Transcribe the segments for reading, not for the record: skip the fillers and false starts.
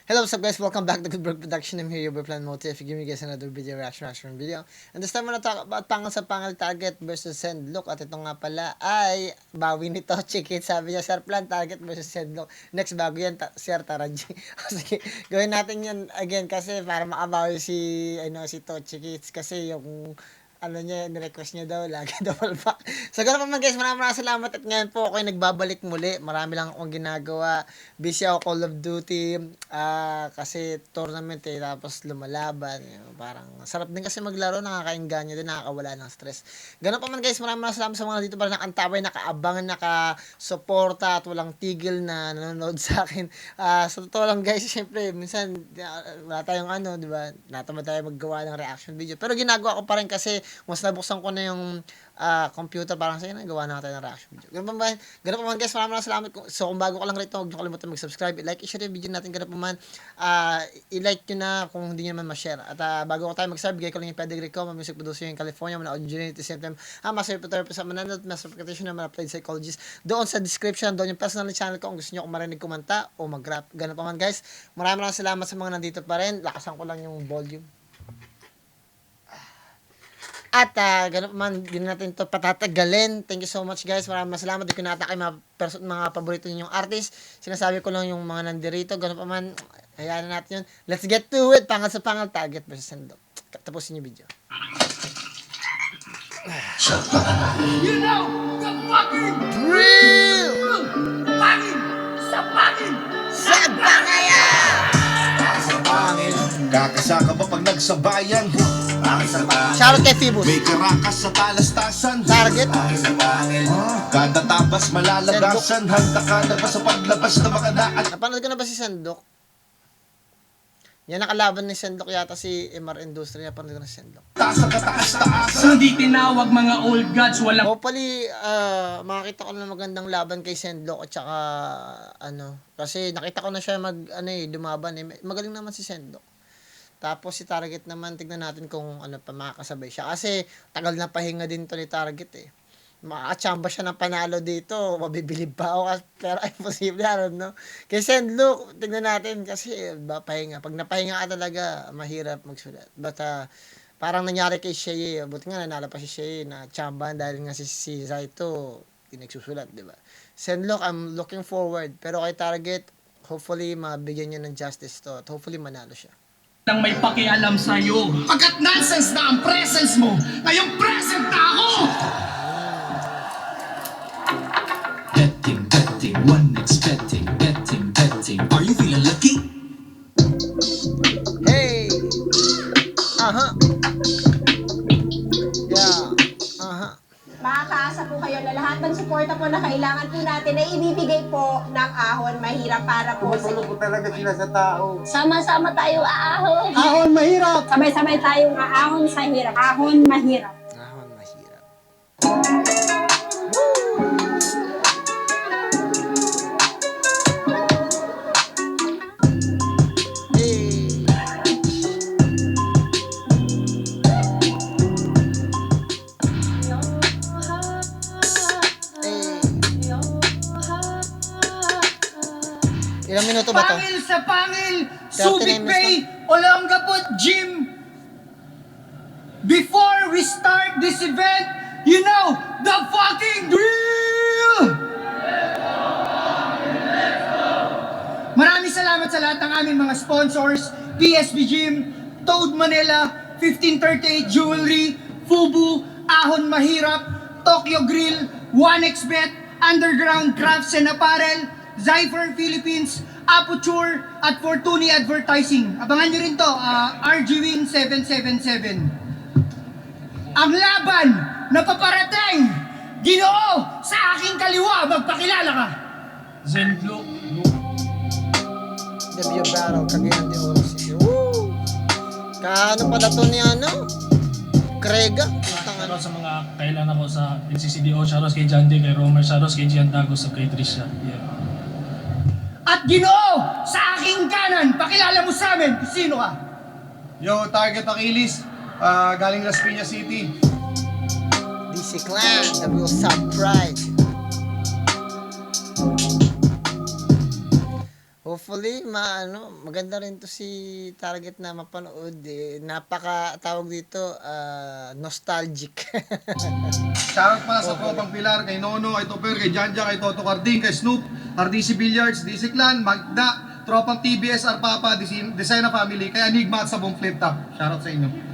Hello, what's up guys? Welcome back to Goodberg Production. I'm here, your boy Plan Motive. Giving you guys another video reaction video. And this time we're gonna talk about pangal sa pangal target versus send look. At ito nga pala ay bawi nito, Chikit. Sabi niya, Sir Plan, target versus send look. Next bago yan, Sir Taraji. Sige, gawin natin yan again kasi para makabawi si Tochikits kasi yung niya, ni-request niya daw, lagi double back. So, ganoon pa man guys, maraming salamat at ngayon po ako nagbabalik muli. Marami lang akong ginagawa. Busy ako Call of Duty, kasi tournament tapos lumalaban. Parang sarap din kasi maglaro, nakakainganyo din, nakakawala ng stress. Ganoon pa man guys, maraming salamat sa mga dito para nakantabay, nakaabangan, nakasuporta at walang tigil na nanonood sa akin. Sa totoo lang guys, syempre, minsan, wala tayong di ba? Natamad tayo maggawa ng reaction video. Pero ginagawa ko pa rin kasi once nabuksan ko na yung computer, parang sa'yo na, gawa na tayo ng reaction video. Ganun pa man guys, maraming salamat. So kung bago ka lang rito, huwag nyo kalimutan mag-subscribe, i-like, i-share yung video natin. Ganun pa man, i-like nyo na kung hindi nyo naman ma-share. At bago ko tayo mag-start, bigay ko lang yung pedigree ko, music producer yung California, mga audio at the same time, master hypnotherapist sa Mananot, master practitioner, mga applied psychologist. Doon sa description, doon yung personal channel ko kung gusto nyo kung marinig kumanta o mag-rap. Ganun pa man guys, maraming salamat sa mga nandito pa rin. Lakasan ko lang yung volume. At ganun man, din natin ito patatagalin. Thank you so much guys. Maraming salamat. Di ko natakay mga paborito ninyong artist. Sinasabi ko lang yung mga nandirito. Ganun pa man, hayaan na natin yun. Let's get to it. Pangal sa pangal, target versus sendok. Tapusin yung video. You know, the fucking drill! Pangin! Sa pangin! Sa pangayan! Sa pangin! Kakasaka ba pag nagsabayan? Pangin sa pangin! Shoutout kay Phoebus. May karakas sa talastasan. Target. Pangin sa pangin! Kada tabas malalagasan. Handa ka na ba sa paglabas na makadaan? Napanood ko na ba si Sendok? Yan nakalaban ni Sendok yata si MR Industry. Napanood ko na si Sendok. Taas na kataas-taasan. Hindi tinawag mga old gods, walang Hopefully, makakita ko na magandang laban kay Sendok at saka, kasi nakita ko na siya dumaban Magaling naman si Sendok. Tapos si Target naman, tignan natin kung pa makakasabay siya. Kasi tagal na pahinga din to ni Target Makakachamba siya ng panalo dito, mabibilib pa ako. Pero ay posible, no? Kay Sendok, tignan natin kasi pahinga. Pag napahinga ka talaga, mahirap magsulat. But parang nangyari kay Shea, buti nga nanalo pa si Shea na chamba dahil nga si Zaito nagsusulat, di ba? Sendok, I'm looking forward. Pero kay Target, hopefully mabigyan niya ng justice to at hopefully manalo siya. nang may pakialam sa'yo. Pagkat nonsense na ang presence mo, ngayong present na ako! Betting, one expecting, betting. Are you feeling lucky? Hey! Yeah. Makakaasa po kayo na lahat ng suporta po na kailangan po natin ay ibibigay po ng Ahon Mahirap para po sa Tulog po talaga sila sa tao. Sama-sama tayo aahon. Ahon mahirap! Sabay-sabay tayong aahon sa hirap. Ahon Mahirap. Ahon mahirap. Hey! Ilang minuto ba to? Pangil sa pangil, 39 Subic minutes Bay, Olongapo Gym. Before we start this event, you know the fucking drill! Maraming salamat sa lahat ng aming mga sponsors, PSB Gym, Toad Manila, 1538 Jewelry, Fubu, Ahon Mahirap, Tokyo Grill, 1xBet, Underground Crafts and Apparel, Zypher Philippines, Aputure, at Fortuny Advertising. Abangan nyo rin to, RG Win 777. Ang laban na paparating, Ginoo, sa aking kaliwa, magpakilala ka. Zenlo. Debut battle, Cagayan de Oro City. Woo! Kaano pala to ni Krega? Shoutout sa mga kailan ako sa NCCDO, shoutout kay John D, kay Romer, shoutout kay Gian Tagos, kay Tricia. Yeah. At Ginoo, sa aking kanan, pakilala mo sa amin kung sino ka. Yo, Target Achilles, galing Las Piñas City. DC Clan, the real South Pride. Hopefully, maganda rin to si Target na mapanood. Napaka, tawag dito, nostalgic. Shoutout pala sa Tropang Pilar, kay Nono, kay Topper, kay Janja, kay Toto Carding, kay Snoop, RDC Billiards, DC Clan, Magda, Tropang TBS, Arpapa, Designa Family, kay Enigma at sa buong Flip Top. Shoutout sa inyo.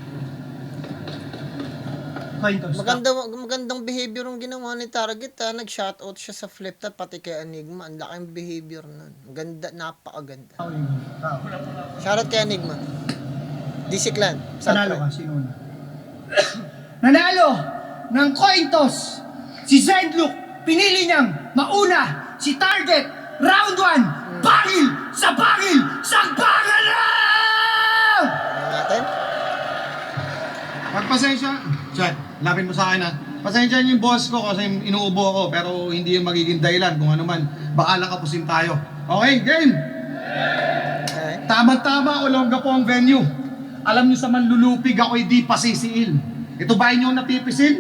Quintos. Magandang behavior ang ginawa ni Target. Nag-shoutout siya sa flip top, pati kay Enigma. Ang laking behavior nun. Maganda, napakaganda. Shoutout kay Enigma. DC Clan. Nanalo ka, sino na? Nanalo ng coin toss si Zendlook. Pinili niyang mauna si Target. Round 1, bangil sa bangil sa bangil na! Natin? Magpasensya. Chat, lapin mo sa akin ha. Pasensya niyo yung boss ko kasi inuubo ako pero hindi yung magiging dahilan kung ano man. Baka lang kapusin tayo. Okay, game! Okay. Tama-tama, Olonga po ang venue. Alam niyo sa manlulupig ako'y di pasisiil. Ito ba inyong napipisil?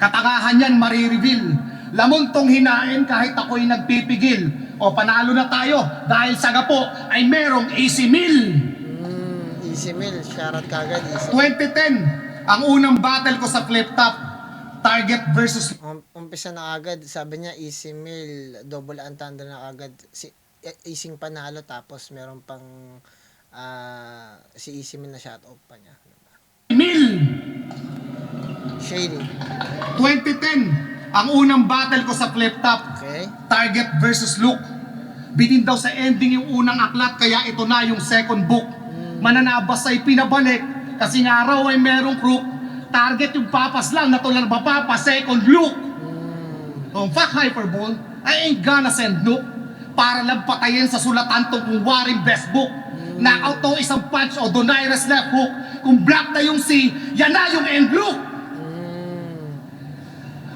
Katakahan yan marireveal. Lamon tong hinain kahit ako'y nagpipigil. O panalo na tayo dahil sa gapo ay merong easy meal. Easy meal. Shoutout kagad. Easy. 2010, ang unang battle ko sa flip top, Target versus Umpisa na agad. Sabi niya, easy meal. Double entendre na agad. Easing panalo. Tapos meron pang si easy meal na shoutout pa niya. Diba? Meal. Shady. 2010, ang unang battle ko sa flip top, Okay. Target versus Luke. Bitin daw sa ending yung unang aklat, kaya ito na yung second book. Mananabas ay pinabalik, kasi nga raw ay merong crook. Target yung papas lang, natular ba papa, second look. Fuck hyperbole, I ain't gonna send Luke. Para lang patayin sa sulatan tong waring best book. Knockout to isang punch o Donaires left hook. Kung black na yung C, yan na yung end look.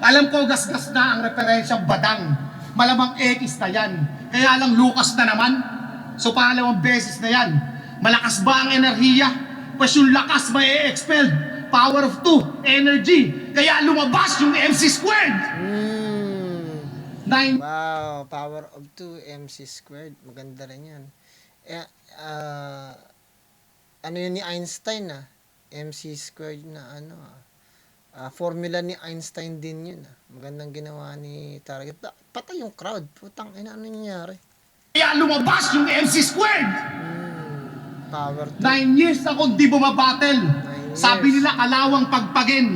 Alam ko gasgas na ang referensyang badang. Malamang X na yan. Kaya lang Lucas na naman. So pangalawang beses na yan. Malakas ba ang enerhiya? Pues yung lakas may expelled. Power of 2, energy. Kaya lumabas yung MC squared. 9. Wow, power of 2 MC squared. Maganda rin yan. Ano yun ni Einstein MC squared na formula ni Einstein din yun. Magandang ginawa ni Target. Patay yung crowd. Putang ina, ano nangyari? Kaya lumabas yung MC squared. Power 2. 9 years akong di bumabattle. 9 Sabi years. nila kalawang pagpagin.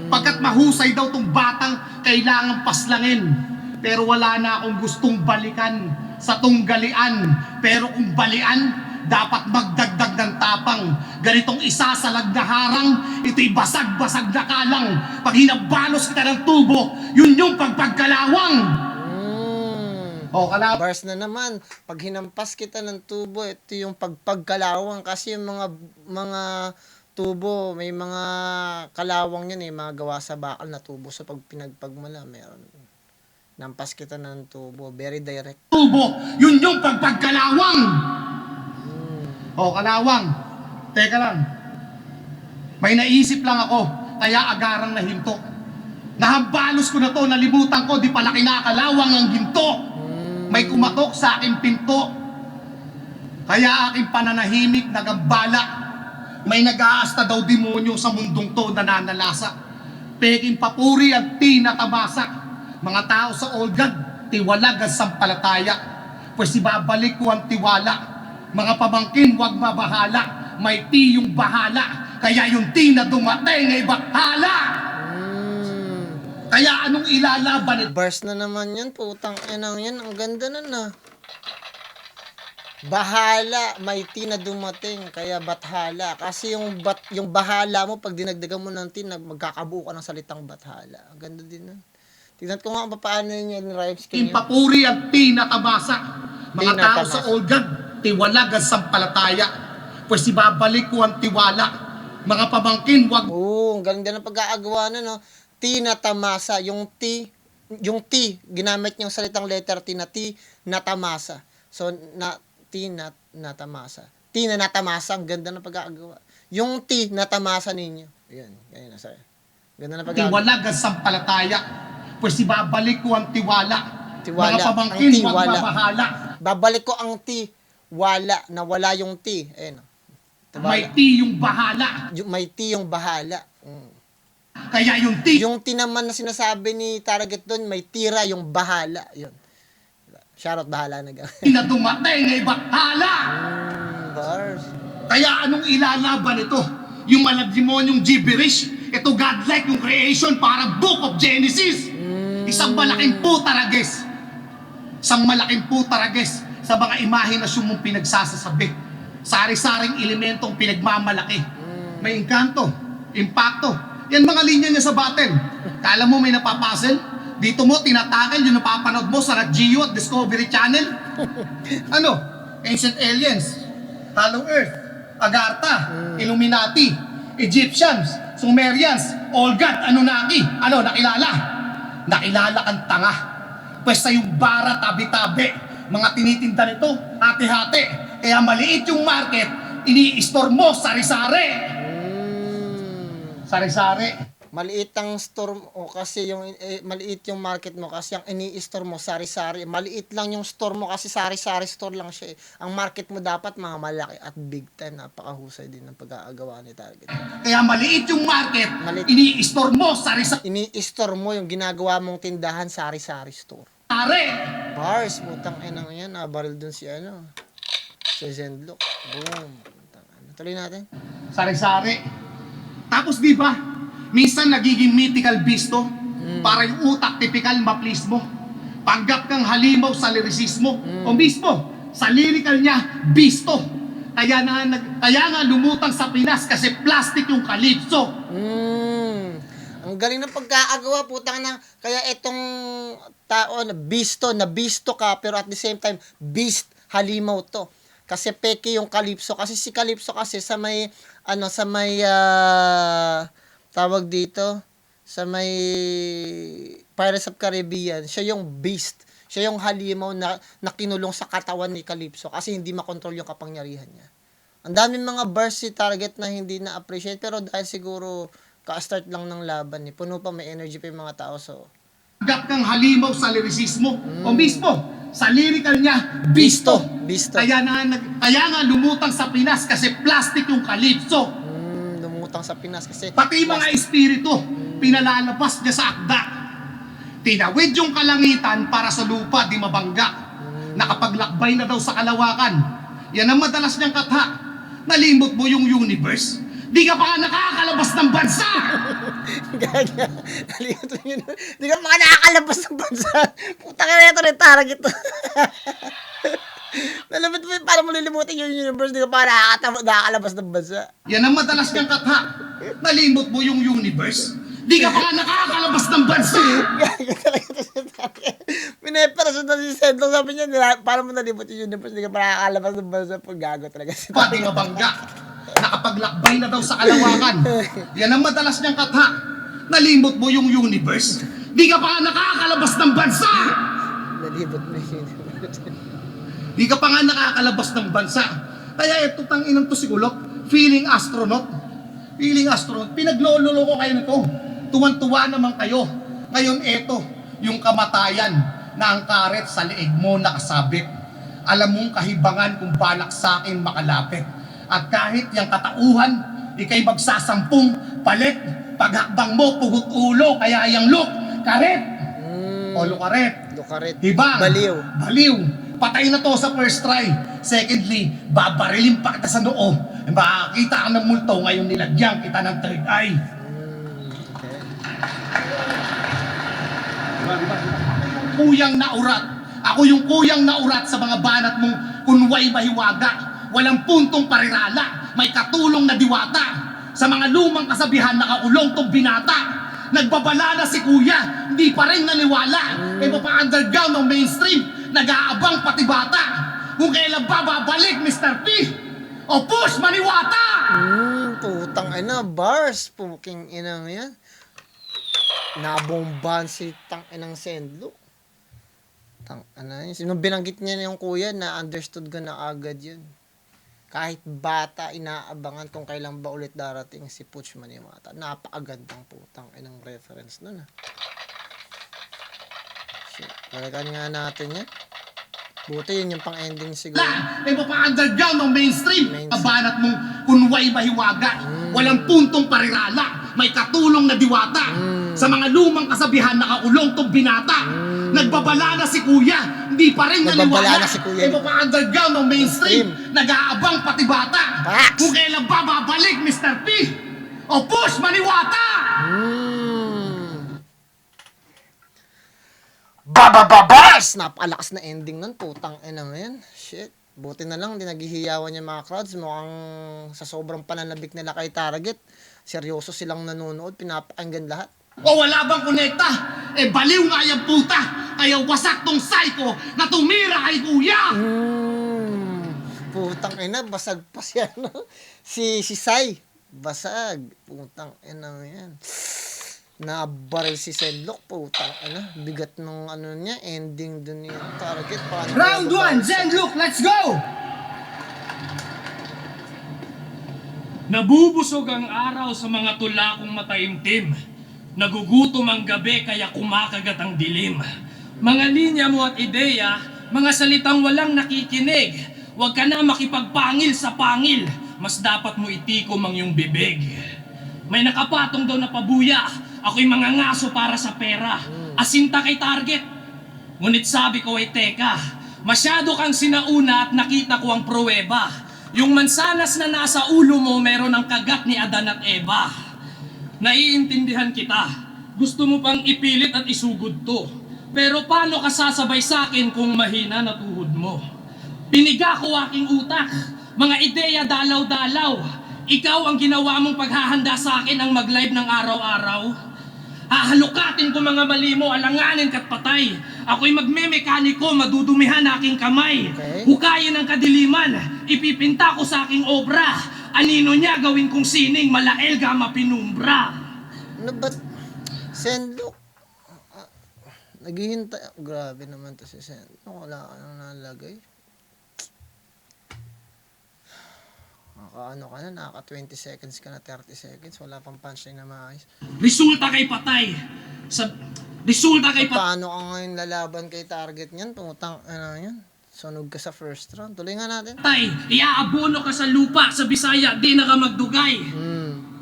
Pagkat mahusay daw tong batang kailangang paslangin. Pero wala na akong gustong balikan sa tunggalian. Pero kung balian, dapat magdagdag ng tapang. Ganitong isasalag na harang, ito'y basag-basag na kalang. Pag hinabalos kita ng tubo, yun yung pagpagkalawang. O, kalawang. Bars na naman. Pag hinampas kita ng tubo, ito yung pagpagkalawang. Kasi yung mga tubo, may mga kalawang yan mga gawa sa bakal na tubo. So pag pinagpag mo na, meron. Nampas kita ng tubo. Very direct. Tubo, yun yung pagpagkalawang. O, kalawang. Teka lang. May naisip lang ako, kaya agarang nahinto. Nahambalos ko na to, nalimutan ko, di pala kinakalawang ang ginto. May kumatok sa aking pinto. Kaya aking pananahimik nagambala. May nag-aasta daw demonyo sa mundong to nananalasa. Peking papuri ang tinatabasa. Mga tao sa old God, tiwalag ang sampalataya. Pues ibabalik ko ang tiwala. Mga pamangkin, wag mabahala. May ti yung bahala. Kaya yung ti na dumating ay bahala. Kaya anong ilalaban? Bars na naman yan. Putang inang yan. Ang ganda nun Bahala. May ti na dumating. Kaya bathala. Kasi yung bahala mo, pag dinagdagan mo ng ti, magkakabuo ka ng salitang bathala. Ang ganda din nun. Tignan ko nga paano yun rhymes Yung papuri ang tinatabasa. Mga tao Tinatabasa. sa old God, tiwalag ang sampalataya. Pues ibabalik ko ang tiwala. Mga pamangkin, wag Oo, ang ganda ng pag-aagawa na, T na tamasa. Yung T, ginamit niyang salitang letter T na tamasa. So, T na natamasa. T na natamasa, ang ganda ng pag-aagawa. Yung T na tamasa ninyo. Yan na sa'yo. Ganda ng pag-aagawa. tiwalag ang sampalataya. Pues ibabalik ko ang tiwala. Tiwala, Mga pamangkin, ang wag tiwala. mabahala. Babalik ko ang T, nawala yung T. Ayun. Diba? May T yung bahala. May T yung bahala. Kaya yung T Yung T naman na sinasabi ni Target doon, may tira yung bahala. Yun. Shoutout bahala na gawin. na dumating ay bahala. Bars. Kaya anong ilalaban ito? Yung malagimonyong gibberish, ito godlike yung creation para Book of Genesis. Isang malaking putarages. Isang malaking putarages sa mga imahinasyong mong pinagsasasabi. Sari-saring elementong pinagmamalaki. May engkanto, impacto. Yan mga linya niya sa battle. Kala mo may napapuzzle? Dito mo tinatakil yung napapanood mo sa Nat Geo at Discovery Channel? Ano? Ancient Aliens, Hollow Earth, Agartha, Illuminati, Egyptians, Sumerians, Olgat, Anunnaki. Ano, nakilala? Nakilala kang tanga. Pwesta yung bara, tabi-tabi. Mga tinitinda nito, hati-hati. Kaya maliit yung market, ini-store mo, sari-sari. Sari-sari. Maliit ang store mo kasi maliit yung market mo kasi ang ini-store mo sari-sari. Maliit lang yung store mo kasi sari-sari store lang siya. Ang market mo dapat mga malaki at big time. Napakahusay din ng pag-aagawa ni Target. Kaya maliit yung market, Maliit. ini-store mo, sari-sari. Ini-store mo yung ginagawa mong tindahan sari-sari store. Bars, putang inang yan. Nabaril dun si si Zendlock. Boom. Tuloy natin. Sari-sari. Tapos di ba, minsan nagiging mythical beasto para yung utak typical ma-please mo. Panggap kang halimaw sa lyricismo o mismo sa lyrical niya beasto. Kaya nga lumutang sa Pinas kasi plastic yung calypso. Ang galing ng pagkaagawa, putang na. Kaya itong tao na bisto ka, pero at the same time, beast, halimaw to. Kasi peke yung Calypso. Kasi si Calypso kasi sa may, tawag dito, sa may Pirates of Caribbean, siya yung beast. Siya yung halimaw na kinulong sa katawan ni Calypso kasi hindi makontrol yung kapangyarihan niya. Ang daming mga bars si Target na hindi na-appreciate, pero dahil siguro ka-start lang ng laban, puno pa, may energy pa yung mga tao, so Panggap kang halimaw sa lyricismo o mismo sa lyrical niya beasto. Bisto. Kaya nga lumutang sa Pinas kasi plastic yung calypso. Lumutang sa Pinas kasi Pati mga espiritu, pinalalapas niya sa akda. Tinawid yung kalangitan para sa lupa di mabangga. Nakapaglakbay na daw sa kalawakan. Yan ang madalas niyang katha. Nalimot mo yung universe. Di ka pa nga nakakalabas ng bansa! Gaga. Nalimot mo yun. Di ka mga nakakalabas ng bansa. Putang ina ito rin Target to. Nalimot mo yun, para mo lilimutin yung universe. Di ka pa nakakalabas ng bansa. Yan ang madalas niyang katha. Nalimot mo yung universe. Di ka pa nga nakakalabas ng bansa! Gaga talaga ito si Target. Pineperaso na si Sento. Sabi niya, para mo nalimot yung universe. Di ka pa nakakalabas ng bansa. Gago talaga si Target. Pati mabangga. Nakapaglakbay na daw sa kalawakan. Yan ang madalas niyang katha. Nalimot mo yung universe. Di ka pa nga nakakalabas ng bansa! Nalibot mo yung universe. Di ka pa nga nakakalabas ng bansa. Kaya ito tanginang to si Kulot. Feeling astronaut. Feeling astronaut. Pinaglololo ko kayo nito. Tuwan-tuwa naman kayo. Ngayon eto, yung kamatayan na ang karet sa leeg mo nakasabit. Alam mong kahibangan kung balak sa akin makalapit. At kahit yung katauhan, ikay magsasampung palit. Paghakbang mo, pugot ulo, kaya yung look, karet. O lukaret. Lukaret. Hibang. Baliw. Baliw. Patay na to sa first try. Secondly, babarilin pa kita sa noo. Makakita ka ng multo, ngayon nilagyan kita ng third eye. Kuyang naurat. Ako yung kuyang naurat sa mga banat mong kunway mahiwaga. Walang puntong parirala, may katulong na diwata. Sa mga lumang kasabihan, nakakulong tong binata. Nagbabala na si kuya, hindi pa rin naniwala. Eh mapa-underground ng mainstream, nag-aabang pati bata. Kung kailan ba babalik, Mr. P? O push, maniwata! Putang ina, bars. Puking inang yan. Nabombahan si tang inang Sendlo. Tang ina yun. Nung binanggit niya yung kuya, na understood ko na agad yun. Kahit bata, inaabangan kung kailan ba ulit darating si Puch Maniwata. Napakagandang putang inang reference nun. Shit, talagaan nga natin yan. Buti yun yung pang-ending siguro. May mapa-underground ng mainstream. Mainstream. Kabanat mong kunway mahiwaga. Walang puntong parirala. May katulong na diwata. Sa mga lumang kasabihan nakakulong tong binata. Nagbabala na si kuya. Hindi pa rin Nagbabala naliwala. na si kuya. May mapa-underground ng mainstream. Nag-aabang pati bata. Facts. Kung kailan ba babalik, Mr. P? O push, maniwata! Babababas! Napakalakas na ending nun, putang ina mo yan. Shit. Buti na lang, di naghihiyawan yung mga crowds. Mukhang sa sobrang pananabik nila kay Target, seryoso silang nanonood, pinapakinggan lahat. O wala bang konekta? Eh baliw nga yung puta. Kaya wasak tong psycho na tumira kay kuya. Putang ina, basag pa siya, no? Si Sai, basag. Putang ina mo yan. Nabaril si Sendlock, putang ina. Bigat nung ano niya, ending dun yung Target. Paano Round kaya 1, babawas? Zenlook, let's go! Nabubusog ang araw sa mga tulakong mataimtim. Nagugutom ang gabi kaya kumakagat ang dilim. Mga linya mo at ideya, mga salitang walang nakikinig. Huwag ka na makipagpangil sa pangil. Mas dapat mo itikom ang iyong bibig. May nakapatong daw na pabuya. Ako'y mangangaso para sa pera. Asinta kay Target. Ngunit sabi ko ay teka, masyado kang sinauna at nakita ko ang pruweba. Yung mansanas na nasa ulo mo meron ang kagat ni Adan at Eva. Naiintindihan kita. Gusto mo pang ipilit at isugod to. Pero paano ka sasabay sa akin kung mahina na tuhod mo? Piniga ko aking utak. Mga ideya dalaw-dalaw. Ikaw ang ginawa mong paghahanda sa akin ang mag-live ng araw-araw. Hahalukatin ko mga mali mo, alanganin ka't patay. Ako'y magmemekaniko, madudumihan aking kamay. Okay. Hukayin ang kadiliman, ipipinta ko sa aking obra. Anino niya gawin kong sining, malaelga mapinumbra. Ano ba? Sendlock. Naghihintay. Grabe naman to si Sendlock. Wala ka nang nalagay. Ano ka na, naka 20 seconds ka na, 30 seconds. Wala pang punchline na maayos. Resulta kay patay. Resulta kay patay. Paano ka ngayon lalaban kay Target niyan? Putang, ano yan? Sunog ka sa first round. Tuloy nga natin. Iaabono ka sa lupa, sa Bisaya, di na ka magdugay.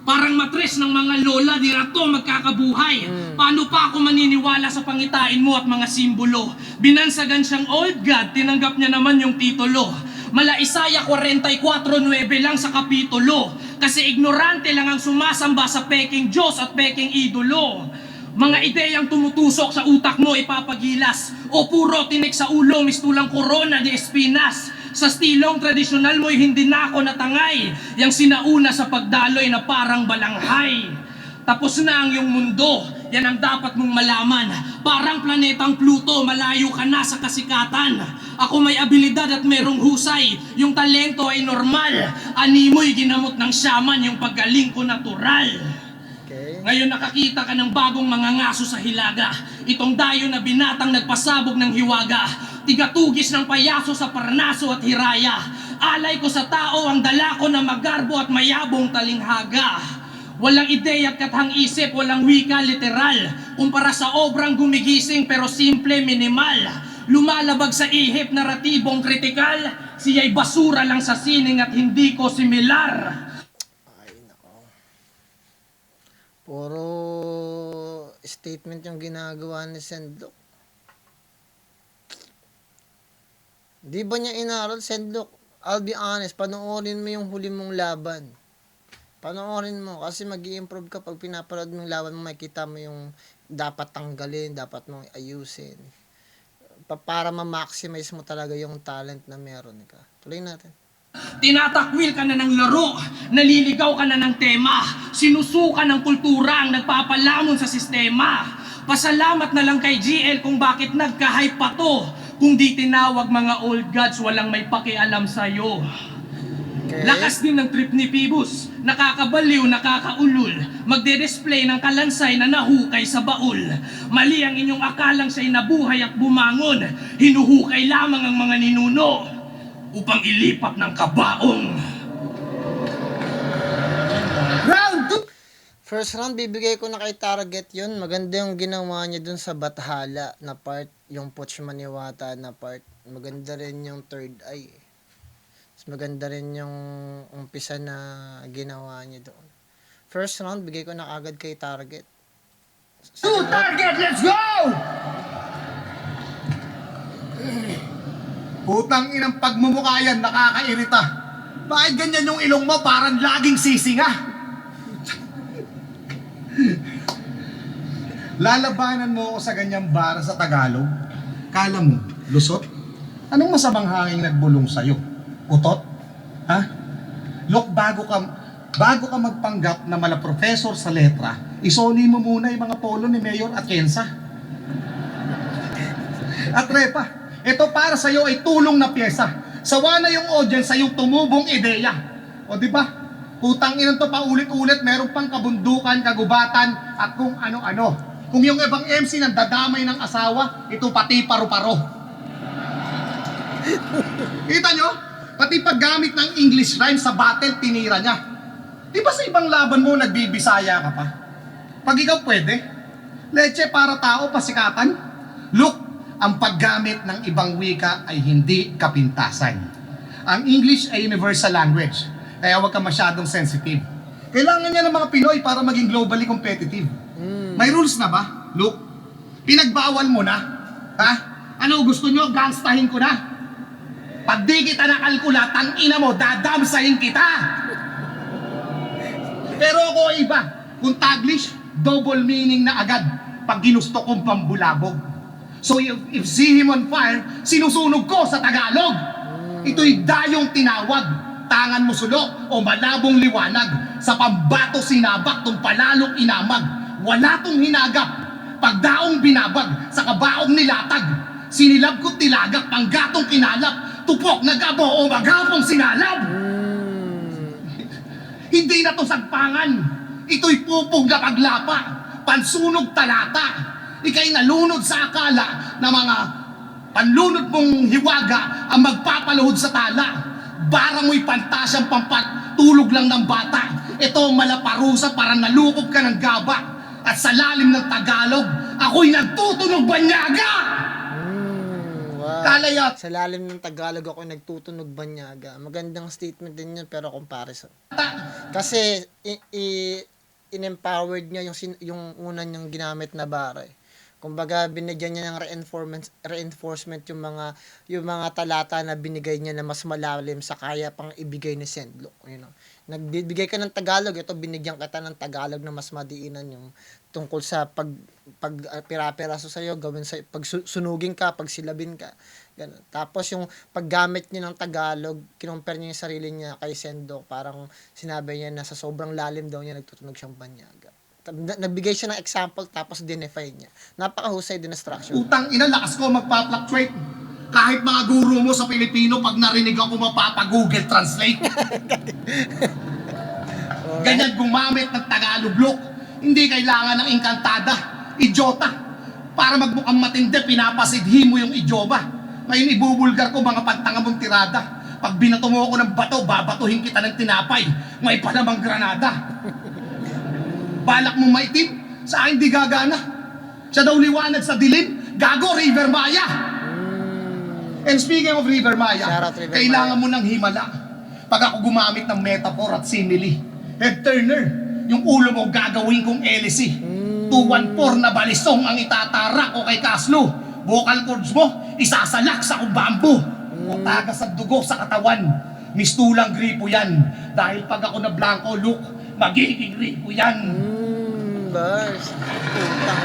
Parang matres ng mga lola, di na to magkakabuhay. Paano pa ako maniniwala sa pangitain mo at mga simbolo? Binansagan siyang old god, tinanggap niya naman yung titulo. Mala Isaya 44:9 lang sa kapitulo. Kasi ignorante lang ang sumasamba sa peking Diyos at peking idolo. Mga ideyang tumutusok sa utak mo ipapagilas. O puro tinik sa ulo, mistulang corona de espinas. Sa stilong tradisyonal mo'y hindi na ako natangay. Yang sinauna sa pagdaloy na parang balanghay. Tapos na ang iyong mundo, yan ang dapat mong malaman. Parang planetang Pluto, malayo ka na sa kasikatan. Ako may abilidad at merong husay, yung talento ay normal. Animoy ginamot ng shaman, yung paggaling ko natural. Okay. Ngayon nakakita ka ng bagong mga ngaso sa hilaga. Itong dayo na binatang nagpasabog ng hiwaga. Tigatugis ng payaso sa Parnaso at Hiraya. Alay ko sa tao ang dala ko na magarbo at mayabong talinghaga. Walang ideya at kathang isip, walang wika literal. Kumpara sa obrang gumigising pero simple minimal. Lumalabag sa ihip naratibong kritikal. Siya'y basura lang sa sining at hindi ko similar. Ay, nako. Puro statement yung ginagawa ni Sendlock. Di ba niya inaral, Sendlock? I'll be honest, panoorin mo yung huli mong laban. Panoorin mo, kasi mag-i-improve ka pag pinapanood mo yung laban mo, makikita mo yung dapat tanggalin, dapat mong ayusin. Para ma-maximize mo talaga yung talent na meron ka. Tuloy natin. Tinatakwil ka na ng laro, naliligaw ka na ng tema, sinusuka ng kultura ang nagpapalamon sa sistema. Pasalamat na lang kay GL kung bakit nagka-hype pa to. Kung di tinawag mga old gods, walang may pakialam sa'yo. Okay. Lakas din ng trip ni Phoebus, nakakabaliw, nakakaulol, magde-display ng kalansay na nahukay sa baul. Mali ang inyong akalang siya'y nabuhay at bumangon, hinuhukay lamang ang mga ninuno upang ilipat ng kabaong. Round 2! First round, bibigay ko na kay Target yun. Maganda yung ginawa niya dun sa Bathala na part, yung Puch Maniwata na part. maganda rin yung third eye. Mas maganda rin yung umpisa na ginawa niya doon. First round, bigay ko na agad kay Target. To target, let's go! Putang inang pagmumukha yan, nakakairita. Bakit ganyan yung ilong mo, parang laging sisinga? Lalabanan mo ako sa ganyang bara sa Tagalog? Kala mo, lusot? Anong masamang hanging nagbulong sa'yo? Utot? Ha? Look, bago ka magpanggap na mala professor sa letra, isoli mo muna yung mga polo ni Mayor Atienza. At Repa, ito para sa'yo ay tulong na pyesa. Sawa na yung audience sa yung tumubong ideya. O di ba? Putang inan to paulit-ulit, meron pang kabundukan, kagubatan, at kung ano-ano. Kung yung ibang MC nang dadamay ng asawa, ito pati paru-paro. Kita nyo? Pati paggamit ng English rhyme sa battle, tinira niya. Di ba sa ibang laban mo, nagbibisaya ka pa? Pag ikaw pwede, leche para tao, pasikatan. Look, ang paggamit ng ibang wika ay hindi kapintasan. Ang English ay universal language, kaya huwag ka masyadong sensitive. Kailangan niya ng mga Pinoy para maging globally competitive. May rules na ba? Look, pinagbawal mo na. Ha? Ano gusto nyo? Gangstahin ko na? Pag di kita nakalkula, tangina mo, dadamsahin kita! Pero ako ay iba. Kung Taglish, double meaning na agad pag ginusto kong pambulabog. So if see him on fire, sinusunog ko sa Tagalog. Ito'y dayong tinawag, tangan mo sulok o malabong liwanag. Sa pambato sinabak, tung palalong inamag. Wala tong hinagap, pagdaong binabag, sa kabaong nilatag. Sinilab ko tilagak, panggatong kinalap, tupok nagabo o maghapong sinalab. Hindi na to sagpangan, ito'y pupog na paglapa, pansunog talata. Ika'y nalunod sa akala na mga panlunod mong hiwaga ang magpapaluhod sa tala. Bara mo'y pantasyang pampatulog lang ng bata. Ito malaparusa para nalukop ka ng gaba. At sa lalim ng Tagalog, ako'y nagtutunog banyaga! Wow. Kalayat! Sa lalim ng Tagalog ako nagtutunog banyaga. Magandang statement din yun, pero comparison. Kasi in-empowered niya yung una niyang ginamit na bara. Kumbaga binigyan niya ng reinforcement yung mga talata na binigay niya na mas malalim sa kaya pang ibigay ni Sendlock, you know. Nagbibigay ka ng Tagalog, ito binigyan kita ng Tagalog na mas madiinan yung tungkol sa pag pira-piraso sa iyo, gawin sa pag sunugin ka, pag silabin ka. Ganun. Tapos yung paggamit niya ng Tagalog, kinumpare niya yung sarili niya kay Sendlock, parang sinabi niya na sa sobrang lalim daw niya nagtutunog siyang banyaga. Nagbigay siya ng example tapos dinefy niya. Napakahusay din na structure. Utang ina, lakas ko magpa-fluctuate. Kahit mga guru mo sa Pilipino, pag narinig ako mapapa-Google Translate. Ganyan gumamit ng Tagalog look. Hindi kailangan ng engkantada, idiota. Para magmukhang matindi, pinapasidhi mo yung idioma. Ngayon ibubulgar ko mga pantanga mong tirada. Pag binato mo ako ng bato, babatuhin kita ng tinapay. May palamang granada. Balak mong maitim, sa akin di gagana. Siya daw liwanag sa dilim, gago River Maya. And speaking of River Maya, River kailangan mo ng himala. Pag ako gumamit ng metaphor at simile. Head turner, yung ulo mo gagawin kong LC. 214 na balisong ang itatarak ko kay Kaslo. Vocal cords mo, isasalak sa kong bambu. O tagas at dugo sa katawan. Mistulang gripo yan. Dahil pag ako na blanco look, magiging gripo yan. Bars. Utang.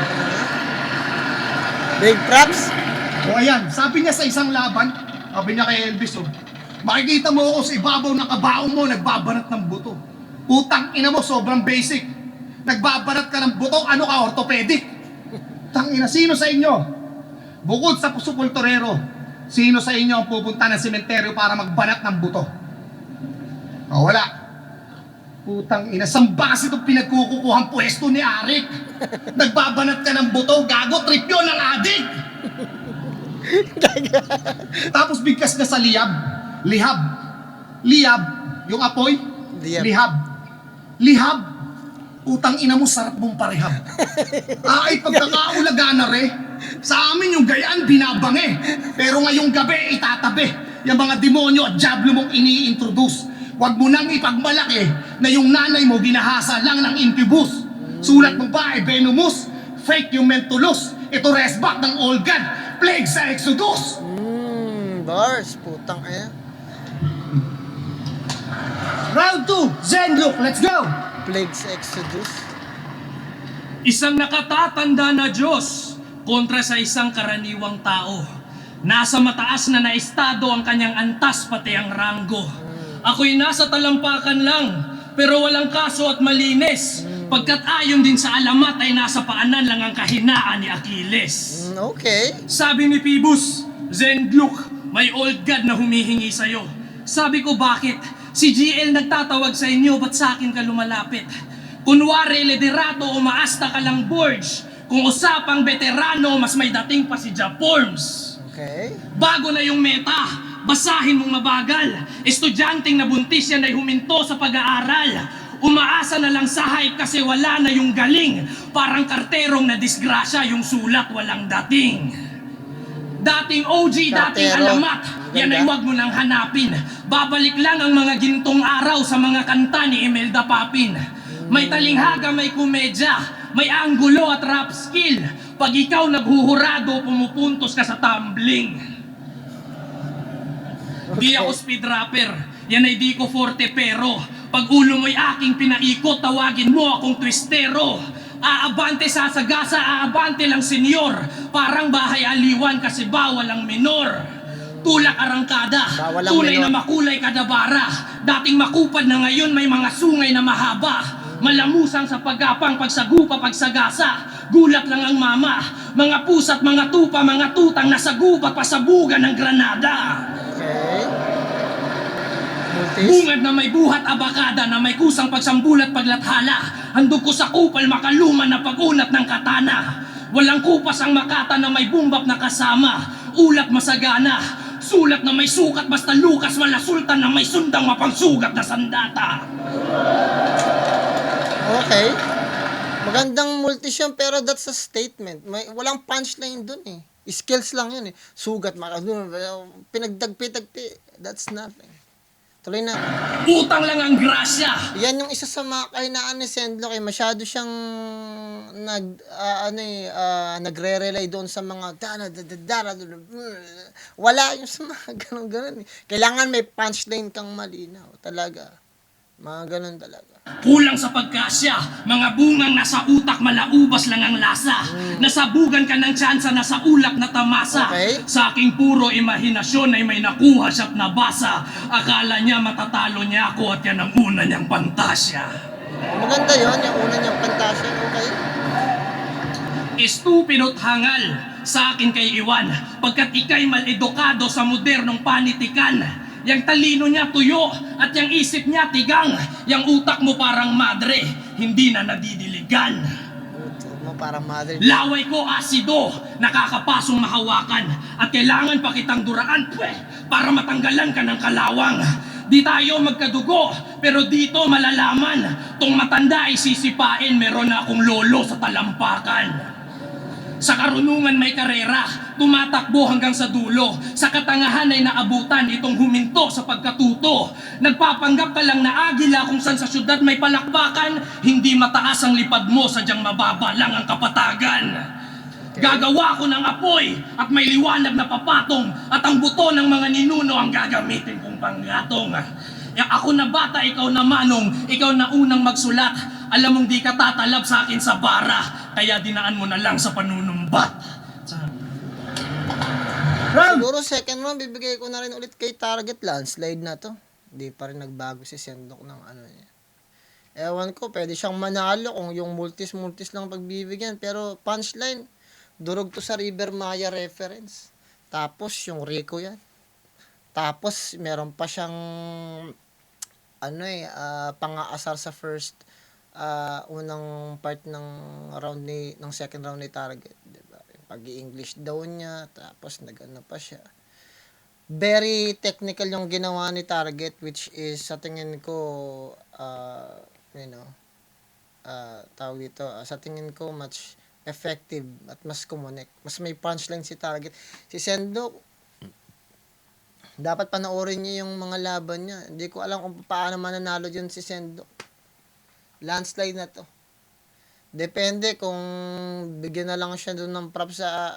Big props. O ayan, sabi niya sa isang laban, sabi niya kay Elvis, makikita mo ako sa ibabaw ng kabaong mo, nagbabanat ng buto. Utang ina mo, sobrang basic. Nagbabanat ka ng buto, ano ka, orthopedic? Utang ina, sino sa inyo? Bukod sa sepulturero, sino sa inyo ang pupunta ng sementeryo para magbanat ng buto? O wala. Putang ina, saan ba kasi itong pinagkukukuhang pwesto ni Arik? Nagbabanat ka ng buto, gago, trip yun ng adik! Tapos bigkas ka sa lihab. Lihab, yung apoy, lihab. Utang ina mo, sarap mong parehab. Ay, pagkakaulaga na re, Sa amin yung gayaan binabangi. Pero ngayong gabi itatabi. Yung mga demonyo at diablo mong ini-introduce. Huwag mo nang ipagmalaki na yung nanay mo ginahasa lang ng incubus. Sulat mo ba venomous? Fake yung mentulos. Ito resback ng old god. Plague sa Exodus. Bars, putang ina. Round 2, Zenlook, let's go! Plagues Exodus. Isang nakatatanda na Diyos kontra sa isang karaniwang tao. Nasa mataas na estado ang kanyang antas pati ang ranggo. Ako'y nasa talampakan lang, pero walang kaso at malinis. Pagkat ayon din sa alamat ay nasa paanan lang ang kahinaan ni Achilles. Okay. Sabi ni Phoebus, Zenlook, may old god na humihingi sa'yo. Sabi ko, bakit? Si GL nagtatawag sa inyo, ba't sa akin ka lumalapit? Kunwari, liderato o maasta ka lang, Borge. Kung usapang veterano, mas may dating pa si Japorms. Okay. Bago na yung meta, basahin mong mabagal. Estudyanteng nabuntis yan ay huminto sa pag-aaral. Umaasa na lang sa hype kasi wala na yung galing. Parang karterong na disgrasya, yung sulat walang dating. Dating OG, dating Kartero. alamat, yan ay wag mo nang hanapin. Babalik lang ang mga gintong araw sa mga kanta ni Imelda Papin. May talinghaga, may komedya, may anggulo at rap skill. Pag ikaw naghuhurado, pumupuntos ka sa tumbling. Di ako speed rapper, yan ay di ko forte pero pag ulo mo'y aking pinaikot, tawagin mo akong twistero. Aabante sa sagasa, aabante lang senyor. Parang bahay aliwan kasi bawal ang minor. Tulak arangkada, Bawal ang tunay minor. na makulay kadabara. Dating makupad na ngayon may mga sungay na mahaba. Malamusang sa pagapang, pagsagupa, pagsagasa. Gulat lang ang mama. Mga pusa't mga tupa, mga tutang nasa gubat, pasabugan ng granada. Okay. Multis. Bungad na may buhat abakada na may kusang pagsambulat paglathala. Handog ko sa kupal makaluman na pagunat ng katana. Walang kupas ang makata na may bumbap na kasama. Ulat masagana. Sulat na may sukat basta lukas malasultan na may sundang mapangsugat na sandata. Okay. Magandang multis yun, pero that's a statement. Walang punchline dun eh. Skills lang yun eh. Sugat, pinagdagpi-dagpi. That's nothing. Tuloy na. Utang lang ang grasya. Yan yung isa sa mga kahinaan ni Sendlock eh. Masyado siyang nagre-rely doon sa mga wala yung sa mga ganun-ganun eh. Kailangan may punchline kang malinaw. Talaga. Mga ganun talaga. Kulang sa pagkasya, mga bungang nasa utak, malaubas lang ang lasa. Nasabugan ka ng tsansa, nasa ulap na tamasa. Okay. Sa aking puro imahinasyon ay may nakuha siya't nabasa. Akala niya matatalo niya ako at yan ang una niyang pantasya. Maganda yon yung una niyang pantasya. Okay. Estupidot hangal sa akin kay Iwan, pagkat ikay mal-edukado sa modernong panitikan. Yang talino niya tuyo at yang isip niya tigang. Yang utak mo parang madre, hindi na nadidiligan. Mo parang mother. Laway ko asido, nakakapasong mahawakan. At kailangan pa kitang duraan, para matanggalan ka ng kalawang. Di tayo magkadugo, pero dito malalaman. Tong matanda ay sisipain, meron na akong lolo sa talampakan. Sa karunungan may karera, tumatakbo hanggang sa dulo. Sa katangahan ay naabutan itong huminto sa pagkatuto. Nagpapanggap ka lang na agila kung saan sa syudad may palakpakan. Hindi mataas ang lipad mo, sadyang mababa lang ang kapatagan. Gagawa ko ng apoy at may liwanag na papatong. At ang buto ng mga ninuno ang gagamitin kong panggatong. Ako na bata, ikaw na manong, ikaw na unang magsulat. Alam mong di ka tatalab sa akin sa bara, kaya dinaan mo na lang sa panunumbat. Siguro second round, bibigay ko na rin ulit kay Target. Landslide na to. Hindi pa rin nagbago si Sendok ng ano niya. Ewan ko, pwede siyang manalo kung yung multis lang pagbibigyan. Pero punchline, durog to sa River Maya reference. Tapos yung Rico yan. Tapos meron pa siyang pang-aasar sa first unang part ng second round ni Target, diba? Pag-i-English daw niya, tapos nag-ano pa siya. Very technical yung ginawa ni Target, which is sa tingin ko tawag dito, sa tingin ko much effective at mas kumonek. Mas may punchline si Target. Si Sendok, dapat panoorin niyo yung mga laban niya. Hindi ko alam kung paano mananalo yun si Sendok. Landslide na to. Depende kung bigyan na lang siya doon ng prop sa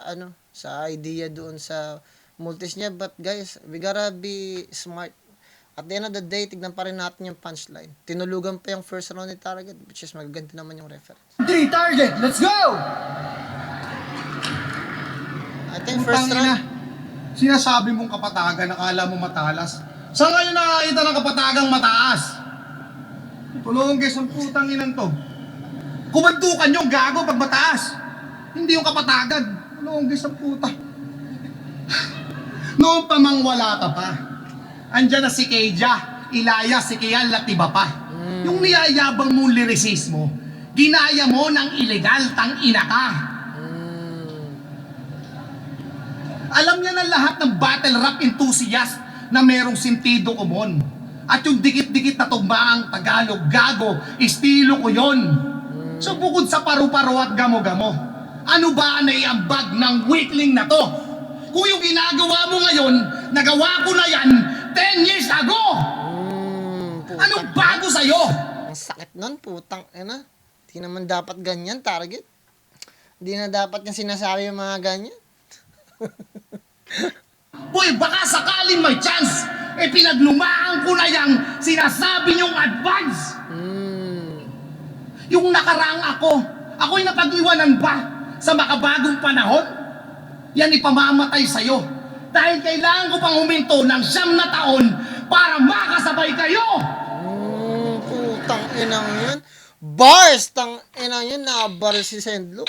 sa idea doon sa multis niya. But guys, we gotta be smart. At the end of the day, tignan pa rin natin yung punchline. Tinulugan pa yung first round ni Target, which is magaganti naman yung reference. 3 Target, let's go! I think first Putang round, ina. Sinasabi mong kapatagan, nakala mo matalas. Sa ngayon nakakita ng kapatagang mataas? Tulungan guys ang putang inan to. Kumantukan yung gago pag mataas. Hindi yung kapatagan. Tulungan guys ang puta. Noong pa mang wala ka pa, andyan na si Keja, Ilaya, si Kian, Latiba pa. Yung niyayabang mong lirisismo, ginaya mo ng illegal, tang ina ka. Alam niya na lahat ng battle rap enthusiast na merong sentido kumon. At yung dikit-dikit na tugmaang Tagalog, gago, estilo ko yon. So bukod sa paru-paro at gamo-gamo, ano ba ang naiambag ng weakling na to? Kung yung ginagawa mo ngayon, nagawa ko na yan 10 years ago! Anong bago sa'yo? ang sakit nun, putang ina. Hindi naman dapat ganyan, Target. Hindi na dapat yung sinasabi yung mga ganyan. Boy, baka sakaling may chance, pinaglumaan ko na yung sinasabi niyong advance. Yung nakaraang ako'y napag-iwanan ba sa makabagong panahon? Yan ipamamatay sa'yo. Dahil kailangan ko pang huminto ng 9 na taon para makasabay kayo. Putang inang yun. Bars! Tang inang yun, nakabar si Sendlo.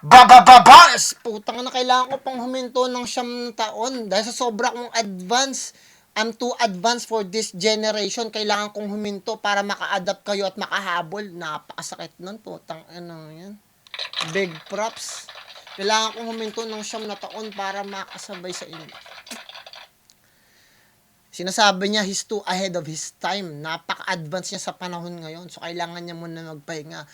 Bars! Putang na, kailangan ko pang huminto ng 9 na taon. Dahil sa sobra kong advance, I'm too advanced for this generation. Kailangan kong huminto para maka-adapt kayo at makahabol. Napakasakit nun, putang inang yan. Big props. Kailangan kong huminto ng 9 na taon para makasabay sa inyo. Sinasabi niya, he's too ahead of his time. Napaka-advance niya sa panahon ngayon. So, kailangan niya muna magpahinga.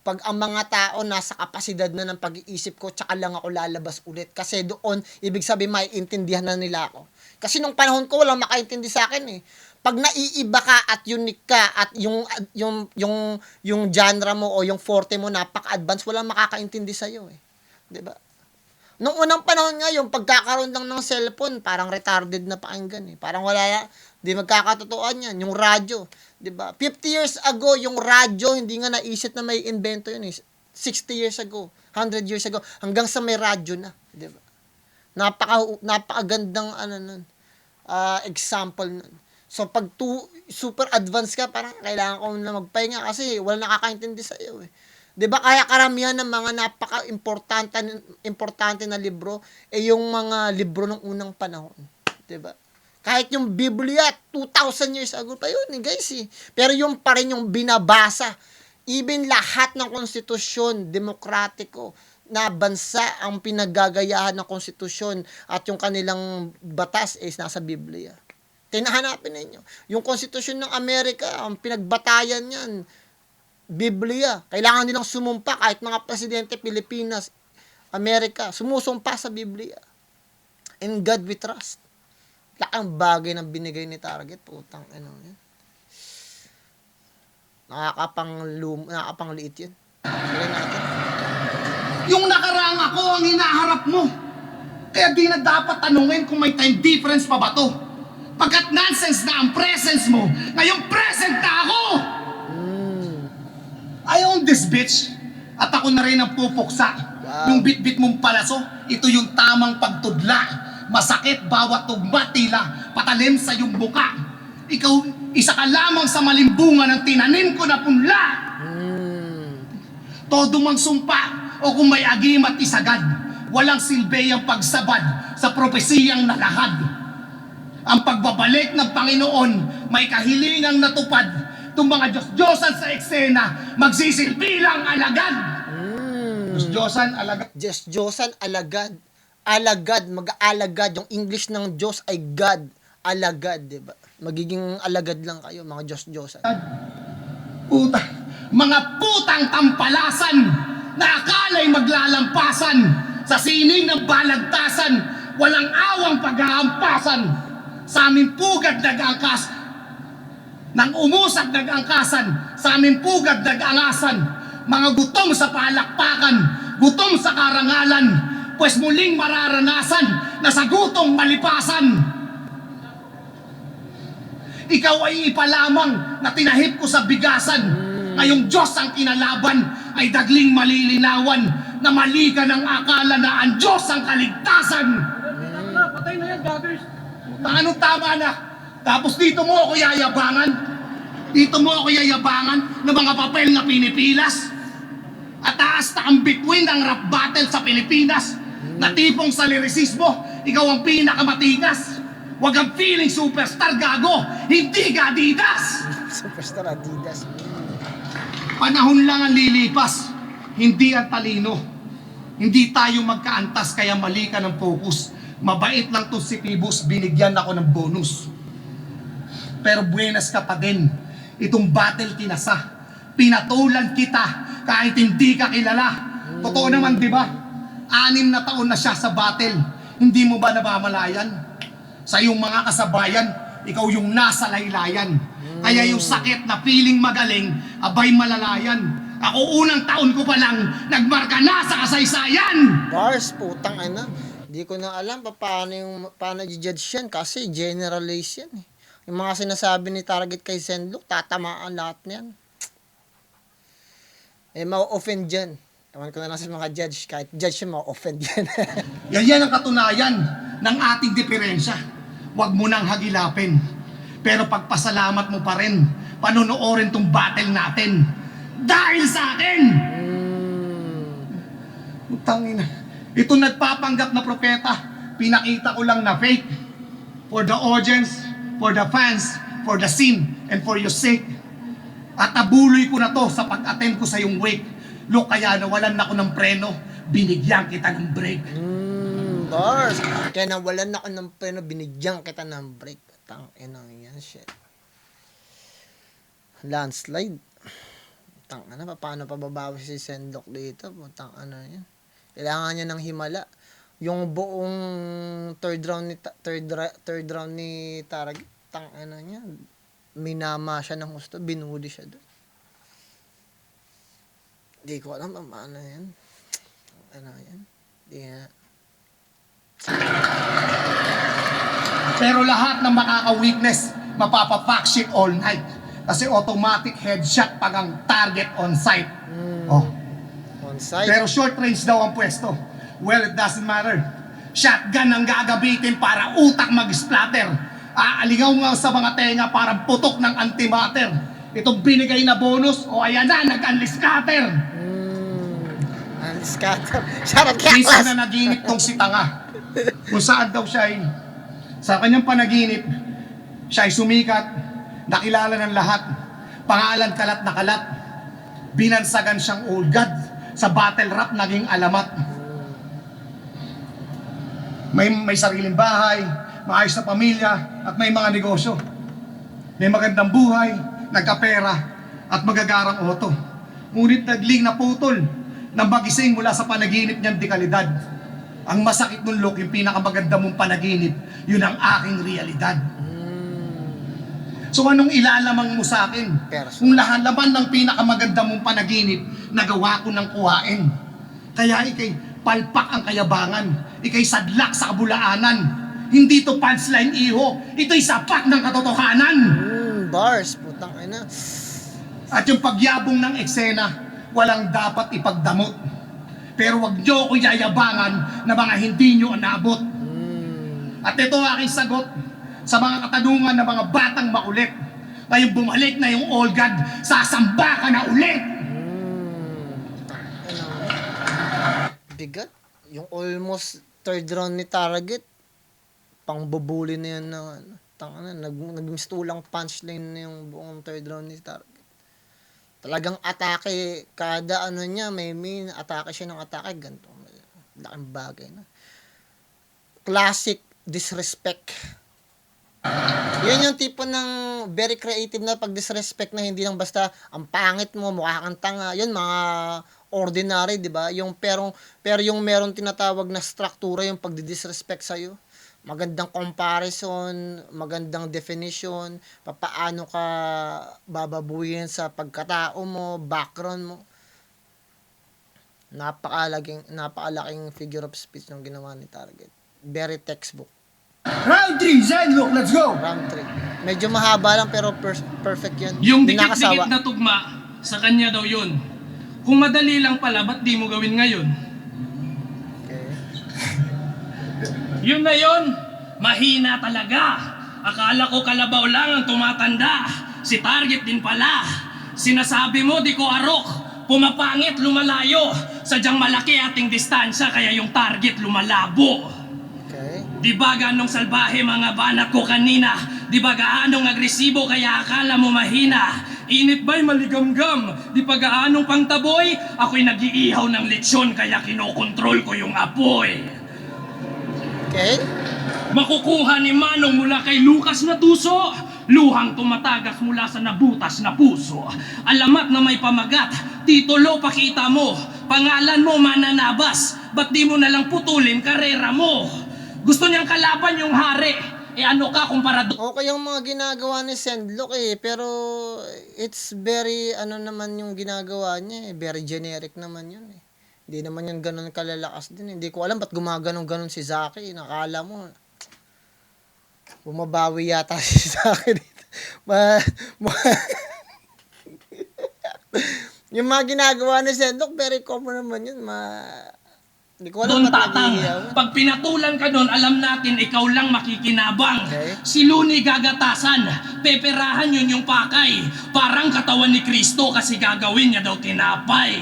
Pag ang mga tao nasa kapasidad na ng pag-iisip ko, tsaka lang ako lalabas ulit. Kasi doon, ibig sabihin, maiintindihan na nila ako. Kasi nung panahon ko, walang makaintindi sa akin eh. Pag naiiba ka at unique ka at yung genre mo o yung forte mo napaka-advance, walang makakaintindi sa iyo eh. 'Di ba? Nung unang panahon nga, yung pagkakaroon lang ng cellphone, parang retarded na pakinggan eh. Parang wala, di magkakatotoan yan. Yung radyo, di ba? 50 years ago, yung radyo, hindi nga naisip na may invento yun eh. 60 years ago, 100 years ago, hanggang sa may radyo na, di ba? Napakagandang example nun. So, pag super advanced ka, parang kailangan ko na magpahinga kasi wala nakakaintindi sa iyo eh. 'Di ba kaya karamihan ng mga napaka-importante na libro yung mga libro ng unang panahon, 'di ba? Kahit yung Biblia 2,000 years ago pa yun, guys eh. Pero yung pa rin yung binabasa. Even lahat ng konstitusyon demokratiko na bansa ang pinaggagayahan ng konstitusyon at yung kanilang batas is nasa Biblia. Tinahanapin ninyo. Yung konstitusyon ng Amerika, ang pinagbatayan niyan, Biblia. Kailangan nilang sumumpa kahit mga presidente Pilipinas, Amerika, sumusumpa sa Biblia. In God we trust. Lakang bagay na binigay ni Target. Putang ina yan. Nakakapangliit yun. Kaya natin. Yung nakaraang ako ang hinaharap mo. Kaya di na dapat tanungin kung may time difference pa ba to. Pagkat nonsense na ang presence mo, ngayong present na ako! I own this bitch. At ako na rin ang pupuksa. Wow. Yung bit-bit mong palaso, ito yung tamang pagtudla. Masakit bawat tugma, tila patalim sa iyong buka. Ikaw, isa ka lamang sa malimbungan ng tinanim ko na punla. Todo mang sumpa o kung may agim at isagad, walang silbi ang pagsabad sa propesiyang nalahad. Ang pagbabalik ng Panginoon may kahilingang natupad. Itong mga Diyos-Diyosan sa eksena, magsisilbi lang alagad. Diyos-Diyosan, alagad. Diyos-Diyosan, alagad. Alagad, mag-aalagad. Yung English ng Diyos ay God. Alagad, di ba? Magiging alagad lang kayo, mga Diyos-Diyosan. Puta, Mga putang tampalasan na akala'y maglalampasan sa sining ng balagtasan, walang awang pag-aampasan. Sa aming pugad nag-angkas, nang umusap nag-angkasan, sa aming pugad nag-angasan, mga gutom sa palakpakan, gutom sa karangalan, pues muling mararanasan na sa gutong malipasan. Ikaw ay ipalamang na tinahip ko sa bigasan. Ngayong Diyos ang kinalaban ay dagling malilinawan na mali ka ng akala na ang Diyos ang kaligtasan. Patay na yan, gaggers. Anong tama na? Tapos dito mo ako yayabangan? Dito mo ako yayabangan ng mga papel na pinipilas? At taas na ang bituin ng rap battle sa Pilipinas na tipong sa lirisismo, ikaw ang pinakamatigas. Huwag ang feeling superstar, gago, hindi ka Adidas. Superstar Adidas. Panahon lang ang lilipas, hindi ang talino. Hindi tayo magkaantas kaya mali ka ng focus. Mabait lang to si Pibus, binigyan ako ng bonus. Pero buenas ka pa din, itong battle kinasa. Pinatulan kita kahit hindi ka kilala. Totoo naman, di ba? 6 na taon na siya sa battle. Hindi mo ba nabamalayan? Sa iyong mga kasabayan, ikaw yung nasa laylayan. Kaya yung sakit na feeling magaling, abay malalayan. Ako unang taon ko pa lang, nagmarka na sa kasaysayan. Bars, putang ina. Hindi ko na alam paano i-judge yan kasi generalize yan eh. Yung mga sinasabi ni Target kay Sendlock, tatamaan lahat niyan. Eh, ma-offend dyan. Ewan ko na lang sa mga judge, kahit judge yun, ma-offend yan. Yan ang katunayan ng ating diferensya. Huwag mo nang hagilapin. Pero pagpasalamat mo pa rin, panonoorin tong battle natin. Dahil sa akin! Utangina. Ito nagpapanggap na propeta, pinakita ko lang na fake. For the audience, for the fans, for the scene, and for your sake. At nabuloy ko na to sa pag-attend ko sa iyong wake. Look, kaya nawalan ako ng preno, binigyan kita ng break. Bars. Kaya nawalan ako ng preno, binigyan kita ng break. Tang ina yan, shit. Landslide. Tang ano, paano pababawi si Sendlock dito? Tang ano yan. Kailangan niya ng himala. Yung buong third round ni Target, tang ano niya. Minama siya ng gusto, binuli siya doon. Hindi ko alam paano yan. Ano yan? Hindi nga. Pero lahat ng makaka-witness, mapapa-fact sheet all night. Kasi automatic headshot pag ang target on sight. Oh. On site. Pero short range daw ang pwesto. Well, it doesn't matter. Shotgun ang gagabitin para utak mag-splatter. Aaligaw nga sa mga tenga para putok ng antimatter. Itong binigay na bonus, o ayan na, nag-unleash scatter. Scatter. Shoutout kay Minsan Aklas. na naginip tong si Tanga. Kung saan daw siya ay, sa kanyang panaginip, siya ay sumikat, nakilala ng lahat, pangalan kalat na kalat, binansagan siyang old god, sa battle rap naging alamat. May sariling bahay, maayos na pamilya, at may mga negosyo. May magandang buhay, nagkapera, at magagarang oto. Ngunit nagling na putol, nang magising mula sa panaginip niyang dekalidad. Ang masakit nung look, yung pinakamaganda mong panaginip, yun ang aking realidad. So anong ilalamang mo sa akin? Kung lahat laman ng pinakamaganda mong panaginip, nagawa ko ng kuhain. Kaya ikay palpak ang kayabangan, ikay sadlak sa kabulaanan. Hindi to punchline, iho, ito'y sapak ng katotohanan. Bars, putang ina. At yung pagyabong ng eksena, walang dapat ipagdamot. Pero wag nyo ko yayabangan na mga hindi nyo naabot. At ito aking sagot sa mga katanungan ng mga batang makulit. Ngayong bumalik na yung old god, sasamba ka na ulit. Bigat. Yung almost third round ni Target, pangbubuli na yan ng ano. Tangana, nagmistulang punchline na yung buong third round ni Target. Talagang atake, kada ano niya, may atake siya ng atake, ganito. Laking bagay na. Classic disrespect. Yun yung tipo ng very creative na pag-disrespect na hindi lang basta ang pangit mo, mukha kang tanga. Yun, mga ordinary, di ba? Pero yung meron tinatawag na struktura yung pagdi-disrespect sa'yo. Magandang comparison, magandang definition, papaano ka bababuyin sa pagkatao mo, background mo. Napakalaking figure of speech yung ginawa ni Target. Very textbook. Round 3, Zenlook, let's go! Round 3. Medyo mahaba lang pero perfect yun. Yung Hindi dikit-dikit nakasawa. na tugma, sa kanya daw yun. Kung madali lang pala, ba't di mo gawin ngayon? Okay. Yun na yun, mahina talaga. Akala ko kalabaw lang ang tumatanda. Si Target din pala. Sinasabi mo di ko arok. Pumapangit, lumalayo. Sadyang malaki ating distansya kaya yung target lumalabo. Okay. Di ba ganong salbahe mga banat ko kanina? Di ba gaanong agresibo kaya akala mo mahina? Init ba'y maligamgam? Di pa gaanong pangtaboy? Ako'y nag-iihaw ng lechon kaya kinokontrol ko yung apoy. Okay? Makukuha ni Manong mula kay Lucas na tuso. Luhang tumatagas mula sa nabutas na puso. Alamat na may pamagat, titulo pakita mo. Pangalan mo mananabas, ba't di mo nalang putulin karera mo? Gusto niyang kalaban yung hari. E ano ka kumpara Okay yung mga ginagawa ni Sendlock pero it's very, naman yung ginagawa niya very generic naman yun Hindi naman yun ganun kalalakas din. Hindi ko alam ba't gumaganon-ganon si Zaki. Nakala mo, bumabawi yata si Zaki dito. Yung mga ginagawa ni Sendlock, very common naman yun. Hindi ko alam doon ba't tatang? nag-iiyaw. Pag pinatulan ka doon, alam natin ikaw lang makikinabang. Okay. Si Luni gagatasan, peperahan yun yung pakay. Parang katawan ni Kristo kasi gagawin niya daw tinapay.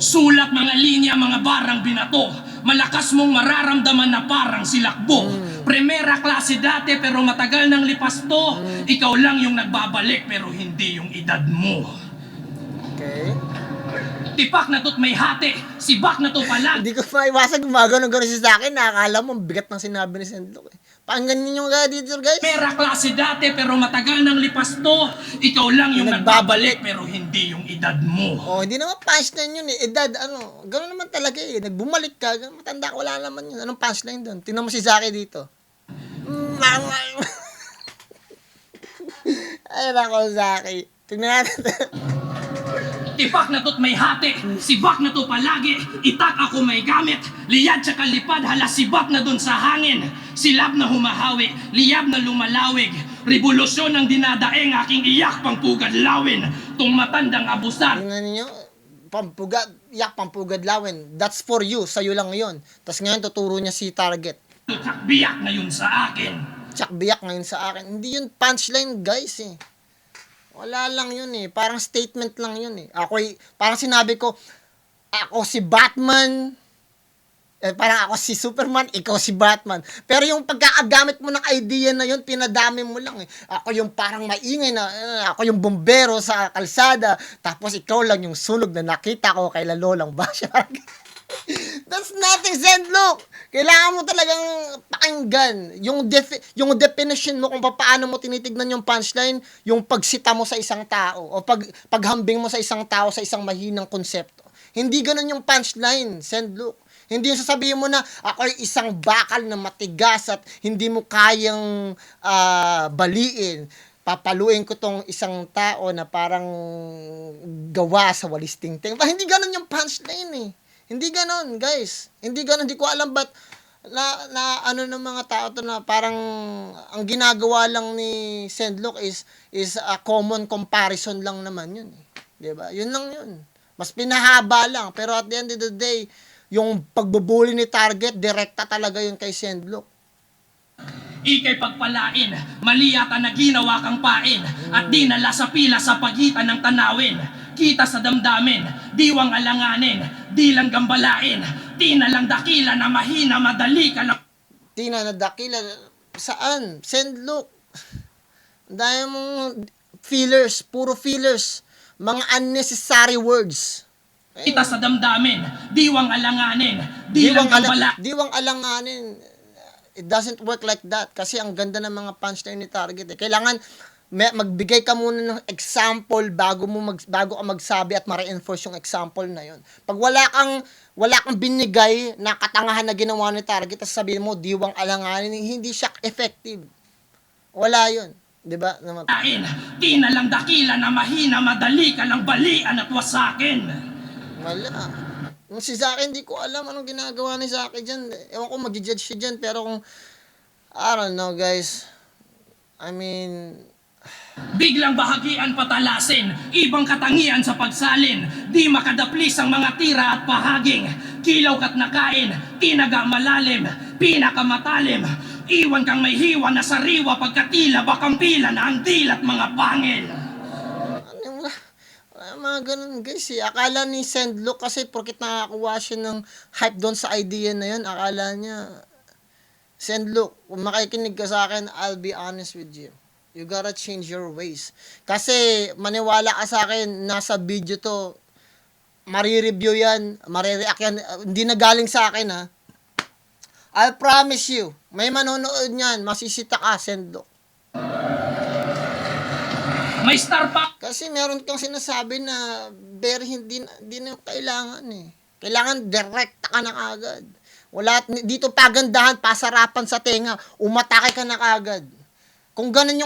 Sulat mga linya, mga barang binato. Malakas mong mararamdaman na parang silakbo. Primera klase dati pero matagal nang lipas to. Ikaw lang yung nagbabalik pero hindi yung edad mo. Okay. Tipak na to't may hati, sibak na to pala. Hindi ko maiwasan gumagano-gano si Zaki. Nakakala mo, ang bigat ng sinabi ni Sendlock Pakinggan ninyo nga dito, guys. Pera klase dati pero matagal nang lipas to. Ikaw lang yung nagbabalik pero hindi yung edad mo. Hindi naman punchline yun Edad, gano'n naman talaga Nagbumalik ka, matanda ka, wala naman yun. Anong punchline doon? Tingnan mo si Zaki dito. Ay, nako, Zaki. Tingnan natin. Tipak na to't may hati, sibak na to palagi. Itak ako may gamit, liyad sa kalipad, hala sibak na dun sa hangin. Silab na humahawi, liyab na lumalawig. Revolusyon ang dinadaing, aking iyak pang pugad lawin. Tung matandang abusan. Tingnan ninyo, pampugad lawin. That's for you, sa'yo lang yun. Tapos ngayon, tuturo niya si Target. Tutsak biyak na yun sa akin. Tsak biyak ngayon sa akin. Hindi yun punchline, guys Wala lang yun Parang statement lang yun parang sinabi ko, ako si Batman. Parang ako si Superman, ikaw si Batman. Pero yung pagkakagamit mo ng idea na yun, pinadami mo lang Ako yung parang maingay na, ako yung bombero sa kalsada. Tapos ikaw lang yung sunog na nakita ko kay Lolang Basha. That's nothing, Sendlock. Kailangan mo talagang pakinggan yung definition mo kung paano mo tinitignan yung punchline, yung pagsita mo sa isang tao o paghambing mo sa isang tao sa isang mahinang konsepto. Hindi ganun yung punchline, Sendlock. Hindi yung sasabihin mo na ako ay isang bakal na matigas at hindi mo kayang baliin. Papaluin ko tong isang tao na parang gawa sa walis tingting. Hindi ganun yung punchline Hindi ganon, guys. Hindi ganon. Hindi ko alam ba't ng mga tao to na parang ang ginagawa lang ni Sendlock is a common comparison lang naman yun. Diba? Yun lang yun. Mas pinahaba lang. Pero at the end of the day, yung pagbubuli ni Target, direkta talaga yun kay Sendlock. Ika'y pagpalain, mali yata na ginawa kang pain, at dinala sa pila sa pagitan ng tanawin. Kita sa damdamin, diwang alanganin, di lang gambalain, di na lang dakila na mahina, madali ka lang. Di na dakila, saan? Sendlock. Dahil mong fillers, puro fillers. Mga unnecessary words. Kita sa damdamin, diwang alanganin, di lang gambalain. Diwang alanganin. It doesn't work like that. Kasi ang ganda ng mga punchline ni Target eh. Kailangan magbigay ka muna ng example bago ka magsabi at ma-reinforce yung example na yun. Pag wala kang binigay na katangahan na ginawa ni Target, tapos sabihin mo, diwang alanganin, hindi siya effective. Wala yun. Diba? Di na lang dakila na mahina, madali ka lang balian at wasakin. Wala. Yung si Zaki, hindi ko alam anong ginagawa ni Zaki dyan. Ewan ko, mag-judge siya dyan. Pero kung, I don't know, guys. I mean, Biglang bahagian patalasin, ibang katangian sa pagsalin, di makadaplis ang mga tira at pahaging, kilaw ka't nakain, tinaga malalim, pinakamatalim, iwan kang may hiwa na sariwa pagkatila bakampila na ang dilat mga pangil. mga ganun guys eh. Akala ni Sendlock kasi porkit nakakuha siya ng hype doon sa idea na yun, akala niya, Sendlock, kung makikinig ka sa akin, I'll be honest with you. You gotta change your ways. Kasi maniwala ka sa akin, nasa video to, marireview yan, marireact yan, hindi na galing sa akin ha. I'll promise you, may manonood niyan, masisita ka, Sendlock. May star pa. Kasi meron kang sinasabi na very hindi na kailangan eh. Kailangan direct ka na kagad. Wala dito pagandahan, pasarapan sa tenga, umatake ka na kagad. Kung ganun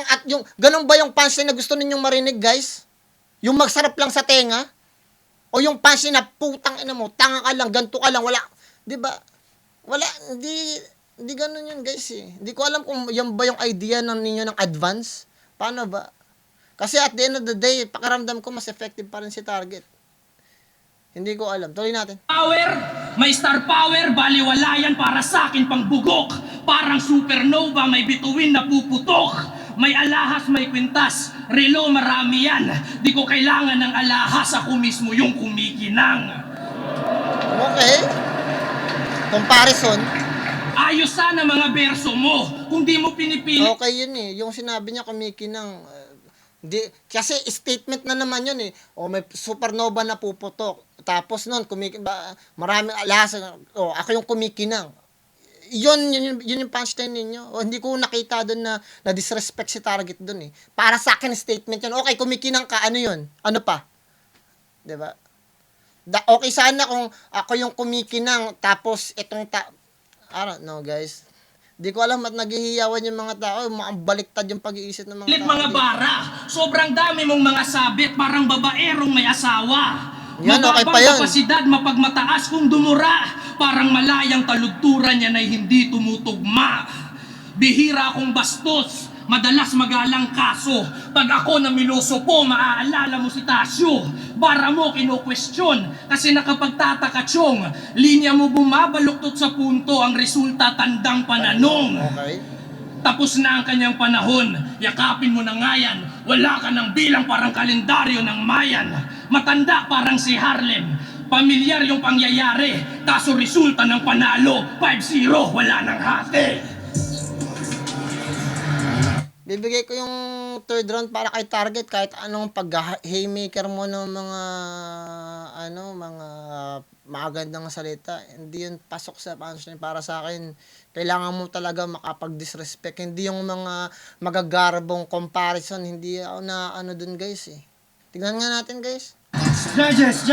ganun ba yung punchline na gusto ninyong marinig, guys? Yung magsarap lang sa tenga? O yung punchline na putang ina mo, tanga ka lang, ganto ka lang, wala, 'di ba? Wala, hindi ganun yun, guys eh. Hindi ko alam kung yan ba yung idea ninyo ng advance. Paano ba? Kasi at the end of the day, pakiramdam ko mas effective pa rin si Target. Hindi ko alam. Tuloy natin. Power, may star power, baliwala yan para sa akin pang bugok. Parang supernova, may bituin na puputok. May alahas, may kwintas, relo marami yan. Di ko kailangan ng alahas, ako mismo yung kumikinang. Okay. Comparison. Ayos sana mga berso mo, kung di mo pinipili. Okay yun eh. Yung sinabi niya kumikinang, kasi statement na naman yun eh. O may supernova na puputok. Tapos nun, maraming alahas. O ako yung kumikinang. Yun yung punchline ninyo. O hindi ko nakita doon na disrespect si Target doon eh. Para sa akin statement yun. Okay, kumikinang ka, ano yun? Ano pa? Diba? Okay sana kung ako yung kumikinang tapos itong I don't know, guys. Di ko alam at naghihiyawan yung mga tao, baliktad yung pag-iisip ng mga Lit tao. mga bara, sobrang dami mong mga sabit, parang babaerong may asawa. Yan, okay pa Mababang yun. kapasidad, mapagmataas kung dumura, parang malayang taludturan yan ay hindi tumutugma. Bihira akong bastos, madalas magalang kaso. Pag ako namiloso po, maaalala mo si Tasyo. Bara mo kino-question kasi nakapagtatakasyong. Linya mo bumabaluktot sa punto, ang resulta tandang pananong. Okay. Tapos na ang kanyang panahon, yakapin mo na nga yan. Wala ka ng bilang parang kalendaryo ng Mayan. Matanda parang si Harlem. Pamilyar yung pangyayari, kaso resulta ng panalo, 5-0, wala nang hati. Bibigay ko yung third round para kay Target kahit anong pag-haymaker mo ng mga mga magandang salita. Hindi yun pasok sa punchline para sa akin. Kailangan mo talaga makapag-disrespect. Hindi yung mga magagarbong comparison. Hindi ako na dun guys eh. Tignan nga natin guys. Judges.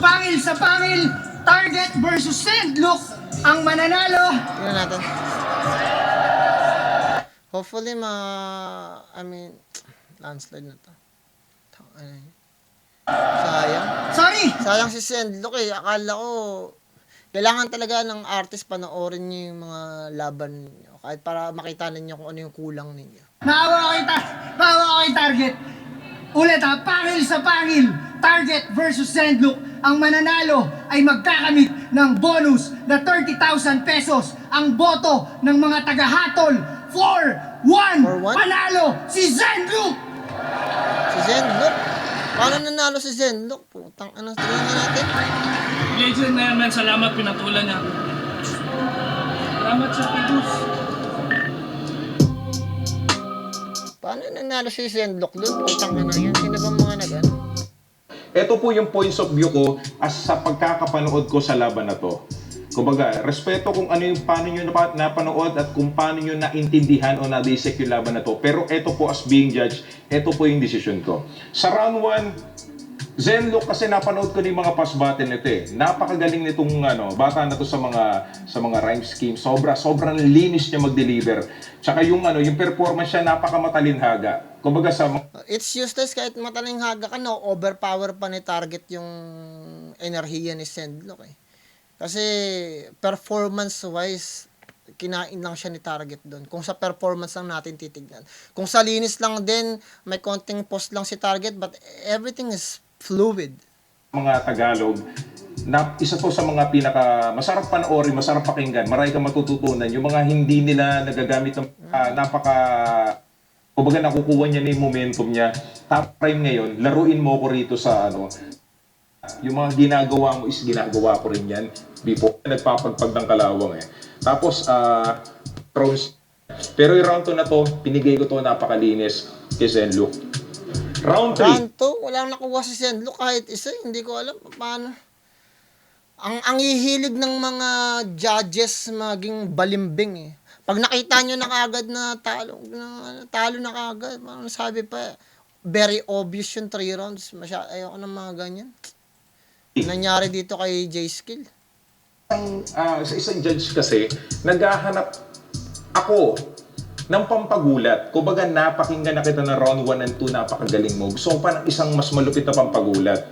Pangil sa pangil, Target versus Sendlock, ang mananalo. Tignan natin. Hopefully landslide na to. Sayang. Sayang si Sendlock eh. Akala ko, kailangan talaga ng artist panoorin niyo yung mga laban niyo. Kahit para makita ninyo kung ano yung kulang ninyo. Naawa kay Target. Ulit ha, pangil sa pangil, Target versus Sendlock. Ang mananalo ay magkakamit ng bonus na 30,000 pesos. Ang boto ng mga tagahatol, 4-1. Panalo si Sendlock! Si Sendlock? Paano nanalo si Sendlock? Putang ano, tingnan nga natin. Legend na yan, salamat pinatulan niya. Salamat sa Pidus. Paano nanalo si Sendlock doon? Putang ano yan. Sino ba mga nag-ano? ito po yung points of view ko as sa pagkakapanood ko sa laban na to. Kumbaga, respeto kung ano yung paano nyo napanood at kung paano nyo naintindihan o na-dissect yung laban na to. Pero ito po as being judge, ito po yung decision ko. Sa round 1, Zenlook kasi napanood ko yung mga past battle nito eh. Napakagaling nitong bata na to sa mga rhyme scheme. Sobrang linis niya mag-deliver. Tsaka yung performance niya napakamatalinhaga. Kumbaga It's useless kahit matalinghaga ka, no? Overpower pa ni target yung enerhiya ni Sendlock eh. Kasi performance-wise, kinain lang siya ni target doon. Kung sa performance lang natin titignan. Kung sa linis lang din, may konting post lang si target, but everything is fluid. mga Tagalog, isa to sa mga pinaka masarap panoorin, masarap pakinggan, marami kang matututunan. Yung mga hindi nila nagagamit ng kumbaga nakukuha niya na yung momentum niya. Top prime ngayon, laruin mo ko rito sa yung mga ginagawa mo is ginagawa ko rin yan before nagpapagpag ng kalawang eh. Tapos throws. Pero yung round 2 na to, pinigay ko to napakalinis kay Zenlook. Round 3. Round 2, walang nakuha si Zenlook kahit isa. Hindi ko alam paano. Ang hihilig ng mga judges maging balimbing eh. Pag nakita nyo na kagad na talo na kagad, sabi pa, very obvious yung 3 rounds. Ayoko ng mga ganyan. Nangyari dito kay J-Skill. Sa isang judge kasi, naghahanap ako ng pampagulat. Kumbaga, napakinggan na kita na round 1 and 2, napakagaling mo. Gusto ko pa ng isang mas malupit na pampagulat.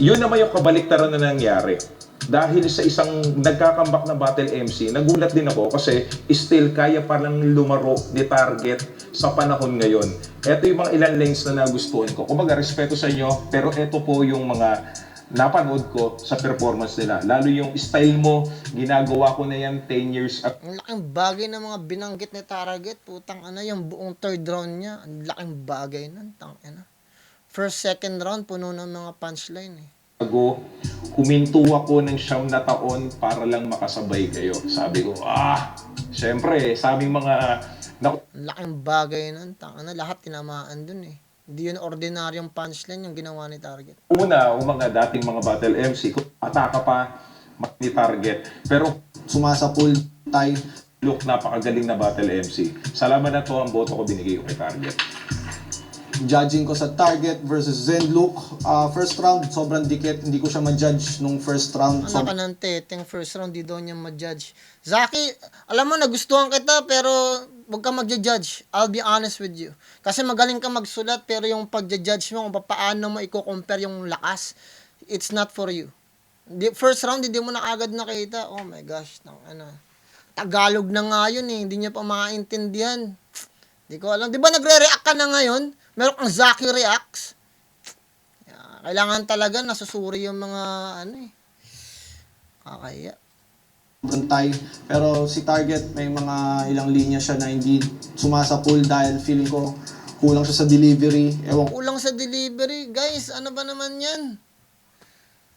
Yun naman yung kabaliktaran na nangyari. Dahil sa isang nagkakambak na battle MC, nagulat din ako kasi still kaya palang lumaro ni target sa panahon ngayon. Ito yung mga ilan lanes na nagustuhan ko. Kumbaga, respeto sa inyo, pero ito po yung mga napanood ko sa performance nila. Lalo yung style mo, ginagawa ko na yan 10 years at Ang laking bagay ng mga binanggit ni target. Putang yung buong third round niya. Ang laking bagay nun. First, second round, puno ng mga punchline eh. ago, huminto ako ng 9 na taon para lang makasabay kayo. Sabi ko, syempre, sa aming mga Ang laking bagay nun. Lahat tinamaan dun eh. Hindi yun ordinaryong punchline yung ginawa ni target. una, yung mga dating mga battle MC, kung ataka pa ni target. Pero Sumasa pool tayo. look, napakagaling na battle MC. Salamat na to, ang boto ko binigay ko kay target. Judging ko sa target versus Zenlook. First round, sobrang dikit. Hindi ko siya ma-judge nung first round. Ano ka ng teteng first round, di daw niya ma-judge. Zaki, alam mo, nagustuhan kita, pero huwag ka mag-judge. I'll be honest with you. Kasi magaling ka magsulat, pero yung pag-judge mo, kung paano mo i-compare yung lakas, it's not for you. First round, hindi mo na agad nakita. Oh my gosh, Tagalog na nga yun eh. Hindi niya pa maintindihan. Hindi ko alam. Di ba nagre-react ka na ngayon? Meron kang Zaki Reacts. Kailangan talaga nasusuri yung mga kakaya. Bantay. Pero si target, may mga ilang linya siya na hindi sumasa pool dahil feeling ko kulang siya sa delivery. Ewan ko. Kulang sa delivery. Guys, ano ba naman yan?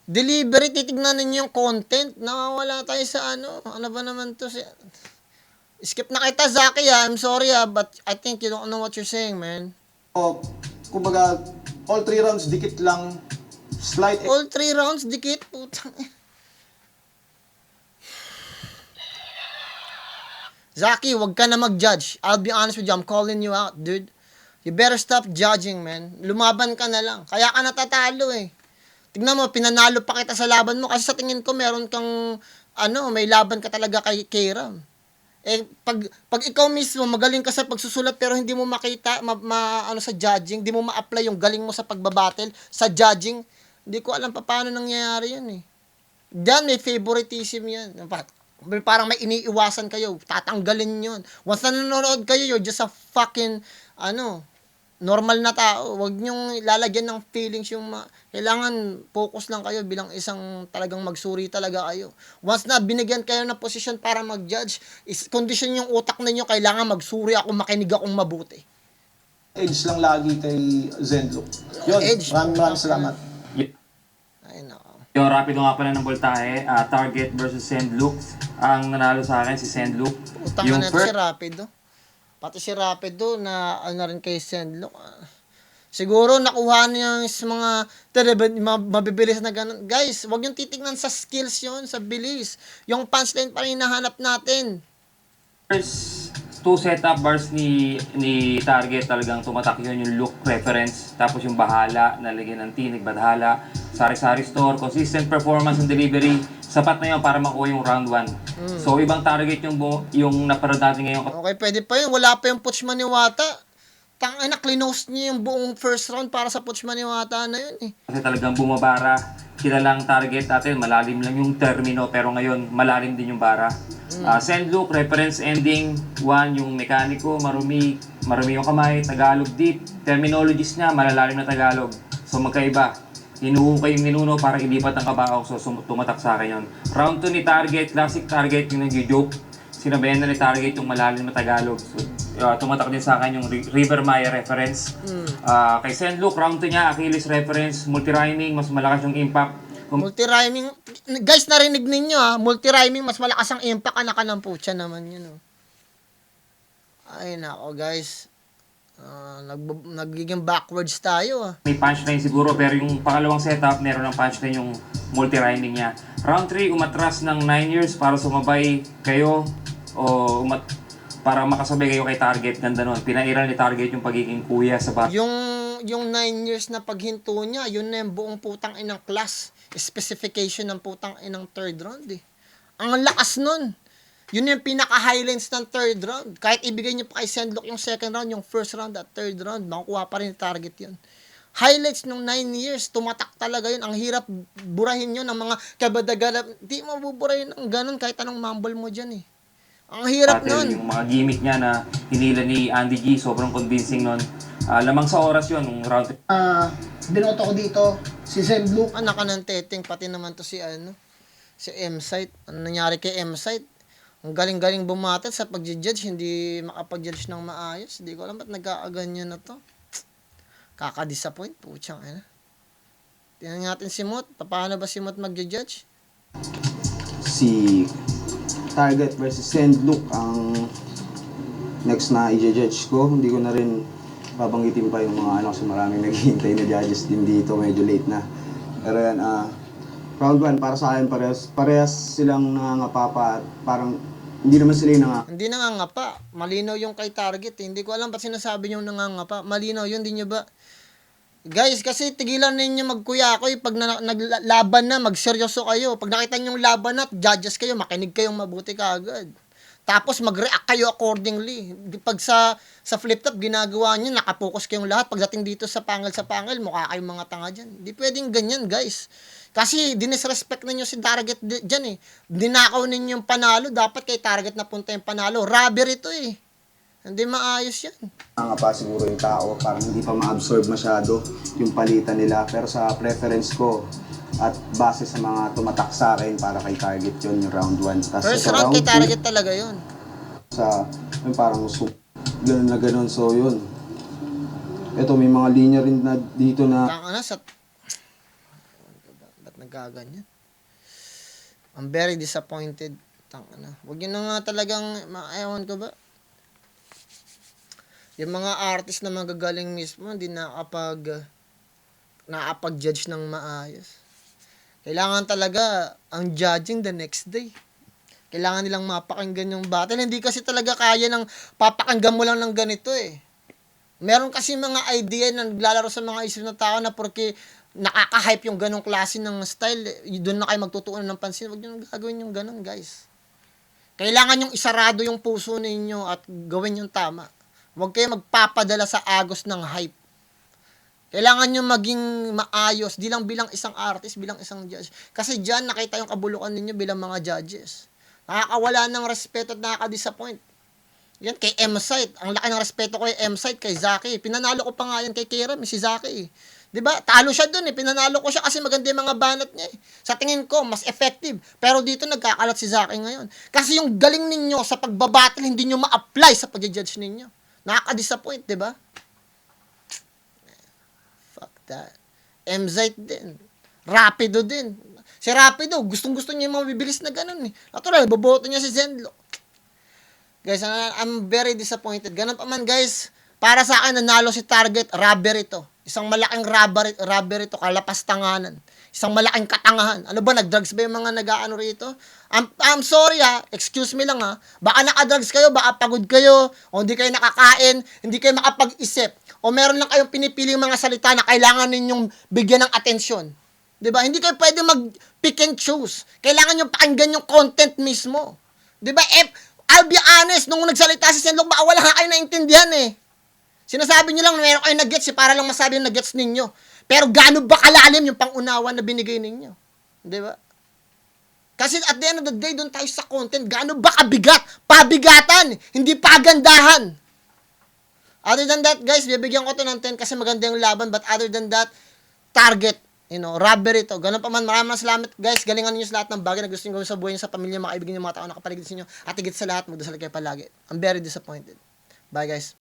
Delivery, titignan ninyo yung content. Nakawala tayo sa ano ba naman to? Skip na kita, Zaki I'm sorry but I think you don't know what you're saying, man. Kumbaga, all 3 rounds, dikit lang. Slight All 3 rounds, dikit. Putang. Zaki, wag ka na mag-judge. I'll be honest with you, I'm calling you out, dude. You better stop judging, man. Lumaban ka na lang. Kaya ka natatalo eh. Tignan mo, pinanalo pa kita sa laban mo kasi sa tingin ko meron kang, may laban ka talaga kay Kairam. Eh, pag ikaw mismo magaling ka sa pagsusulat pero hindi mo makita sa judging, hindi mo ma-apply yung galing mo sa pagbabattle sa judging, hindi ko alam paano nangyayari yun eh. Diyan may favoritism yan. Parang may iniiwasan kayo, tatanggalin yun. Once na nanonood kayo, you're just a fucking normal na tao. Huwag niyong lalagyan ng feelings yung kailangan focus lang kayo bilang isang talagang magsuri talaga kayo. Once na binigyan kayo ng posisyon para mag-judge, condition yung utak ninyo, kailangan magsuri ako, makinig akong mabuti. edge lang lagi kay Zenlook. Yun, Edge. maraming salamat. Ay, nako. Yung rapido nga pala ng voltahe, target versus Zenlook. Ang nanalo sa akin si Zenlook. Utang Yung na si Rapido. Pati si Rapido na rin kay Zenlook. Siguro nakuha niya sa mga mabibilis na ganun. Guys, wag yung titignan sa skills yon, sa bilis. Yung punchline pa rin hinahanap natin. First two setup bars ni Target talagang tumatak yun, yung look preference, tapos yung bahala, nalagyan ng tinig, badhala, sari-sari store, consistent performance and delivery, sapat na yun para makuha yung round 1. So ibang Target yung naparad natin ngayon. Okay, pwede pa yun. Wala pa yung Puch Maniwata. Tangina, clinose niya yung buong first round para sa Puch Maniwata na yun eh. Kasi talagang bumabara, kilalang Target natin, malalim lang yung termino, pero ngayon malalim din yung bara. Send look, reference ending, 1 yung mekaniko, marumi yung kamay, Tagalog deep, terminologies niya, malalalim na Tagalog. So magkaiba. Hinuhukay yung ninuno para ilipat ang kabaong, so tumatak sa akin yun. Round 2 ni Target, classic Target yung nag-joke. Sinabayan na ni Target yung malalim na Tagalog. So, tumatak din sa akin yung River Maya reference. Kay Send Look, round 2 niya, Achilles reference, multi-rhyming, mas malakas yung impact. Multi-rhyming. Guys, narinig ninyo ha. Multi-rhyming, mas malakas ang impact. Anak ka ng putya naman yun. Oh. Ay nako guys. Nagiging backwards tayo ah. May punchline siguro, pero yung pangalawang setup, meron ng punchline yung multi-rhyming niya. Round 3, umatras ng 9 years para sumabay kayo o para makasabay kayo kay Target. Ganda nun. Pinairal ni Target yung pagiging kuya sa bar. Yung 9 years na paghinto niya, yun na yung buong putang inang class. Specification ng putang inang third round eh. Ang lakas nun. Yun yung pinaka-highlights ng third round. Kahit ibigay niyo pa kay Sendlock yung second round, yung first round at third round, makukuha pa rin yung target yun. Highlights nung 9 years, tumatak talaga yun. Ang hirap burahin yun ng mga kabadagalap. Di mo buburahin ng ganun kahit anong mumble mo dyan eh. Ang hirap nun. Yung mga gimmick niya na hinila ni Andy G, sobrang convincing nun. Lamang sa oras yun, nung round 3. Binoto ko dito, si Sendlock. Anak ka ng teteng, pati naman to si si M-Site. Ano nangyari kay M-Site? Ang galing-galing bumatat sa pag-judge, hindi makapag-judge ng maayos. Hindi ko alam ba't nagkakaganyan na to. Kaka-disappoint, putsang ina. Tingnan natin si Mot. Paano ba si Mot mag-judge? Si Target versus Sendlock ang next na i-judge ko. Hindi ko na rin babanggitin pa yung mga kasi maraming naghihintay na judges din dito. Medyo late na. Pero yan, round 1 para sa akin, parehas silang nangangapa at parang hindi naman sila yung nangangapa. Hindi nangangapa. Malinaw yung kay Target. Hindi ko alam ba't sinasabi nyo nangangapa. Malinaw yun, di nyo ba? Guys, kasi tigilan ninyo magkuyakoy. Pag naglaban na, magseryoso kayo. Pag nakita nyo yung laban na, judges kayo, makinig kayong mabuti kaagad. Tapos mag-react kayo accordingly. Pag sa flip-top, ginagawa nyo, nakapokus kayong lahat. Pagdating dito sa pangil, mukha kayong mga tanga dyan. Hindi pwedeng ganyan, guys. Kasi dinisrespect ninyo si Target dyan eh. Dinakaw ninyo yung panalo. Dapat kay Target na punta yung panalo. Robbery ito eh. Hindi maayos yan. Nangangapa siguro yung tao, parang hindi pa ma-absorb masyado yung palitan nila. Pero sa preference ko at base sa mga tumatak sa akin, para kay Target yun yung round 1. First round kay Target talaga yun. Yung parang gano'n na gano'n. So yun. Ito may mga linya rin na dito na ba't nagkaganyan? I'm very disappointed. Huwag yun na nga talagang, ewan ko ba? Yung mga artist na magagaling mismo, hindi nakapag-judge ng maayos. Kailangan talaga ang judging the next day. Kailangan nilang mapakinggan yung battle. Hindi kasi talaga kaya ng papakinggan mo lang ng ganito eh. Meron kasi mga idea na naglalaro sa mga isip ng tao na porque nakaka-hype yung ganong klase ng style, doon na kayo magtutuunan ng pansin. Huwag nyo gagawin yung ganon, guys. Kailangan yung isarado yung puso ninyo at gawin yung tama. Huwag kayo magpapadala sa agos ng hype. Kailangan nyo maging maayos, di lang bilang isang artist, bilang isang judge. Kasi dyan, nakita yung kabulukan ninyo bilang mga judges. Nakakawala ng respeto at nakaka-disappoint. Yan, kay M-Site. Ang laki ng respeto ko kay M-Site, kay Zaki. Pinanalo ko pa nga yan kay Kiram, si Zaki. Diba? Talo siya dun eh. Pinanalo ko siya kasi maganda yung mga banat niya eh. Sa tingin ko, mas effective. Pero dito nagkakalat si Zaki ngayon. Kasi yung galing ninyo sa pagbabattle, hindi nyo ma-apply sa pag-judge ninyo. Nakaka-disappoint, diba? Fuck that. M-Site din. Rapido din. Si Rapido, gustong-gusto niya yung mga bibilis na ganun eh. Natural, boboto niya si Zenlo. Guys, I'm very disappointed. Ganun pa man guys, para sa akin nanalo si Target, robbery to. Isang malaking robbery to, kalapastanganan. Isang malaking katangahan. Ano ba, nag-drugs ba yung mga nag-aano rito? I'm sorry excuse me lang baka naka-drugs kayo, baka pagod kayo, o hindi kayo nakakain, hindi kayo makapag-isip, o meron lang kayong pinipiling mga salita na kailangan ninyong bigyan ng atensyon. 'Di ba? Hindi kayo pwede mag-pick and choose. Kailangan nyo pakinggan yung content mismo. 'Di ba? I'll be honest, nung nagsalita si Senlok, baka wala kayo naintindihan Sinasabi nyo lang na meron kayo na-gets para lang masabi yung na-gets ninyo. Pero gaano ba kalalim yung pangunawa na binigay ninyo? Di ba? Kasi at the end of the day, doon tayo sa content. Gaano ba kabigat? Pabigatan! Hindi pagandahan! Other than that, guys, bibigyan ko to ng 10 kasi maganda yung laban. But other than that, target. Robbery to. Ganun pa man. Maraming salamat, guys. Galingan niyo sa lahat ng bagay na gusto niyo gawin sa buhay niyo, sa pamilya, mga kaibigan niyo, mga tao na kapaligid sa inyo. At higit sa lahat, magdasal kayo palagi. I'm very disappointed. Bye, guys.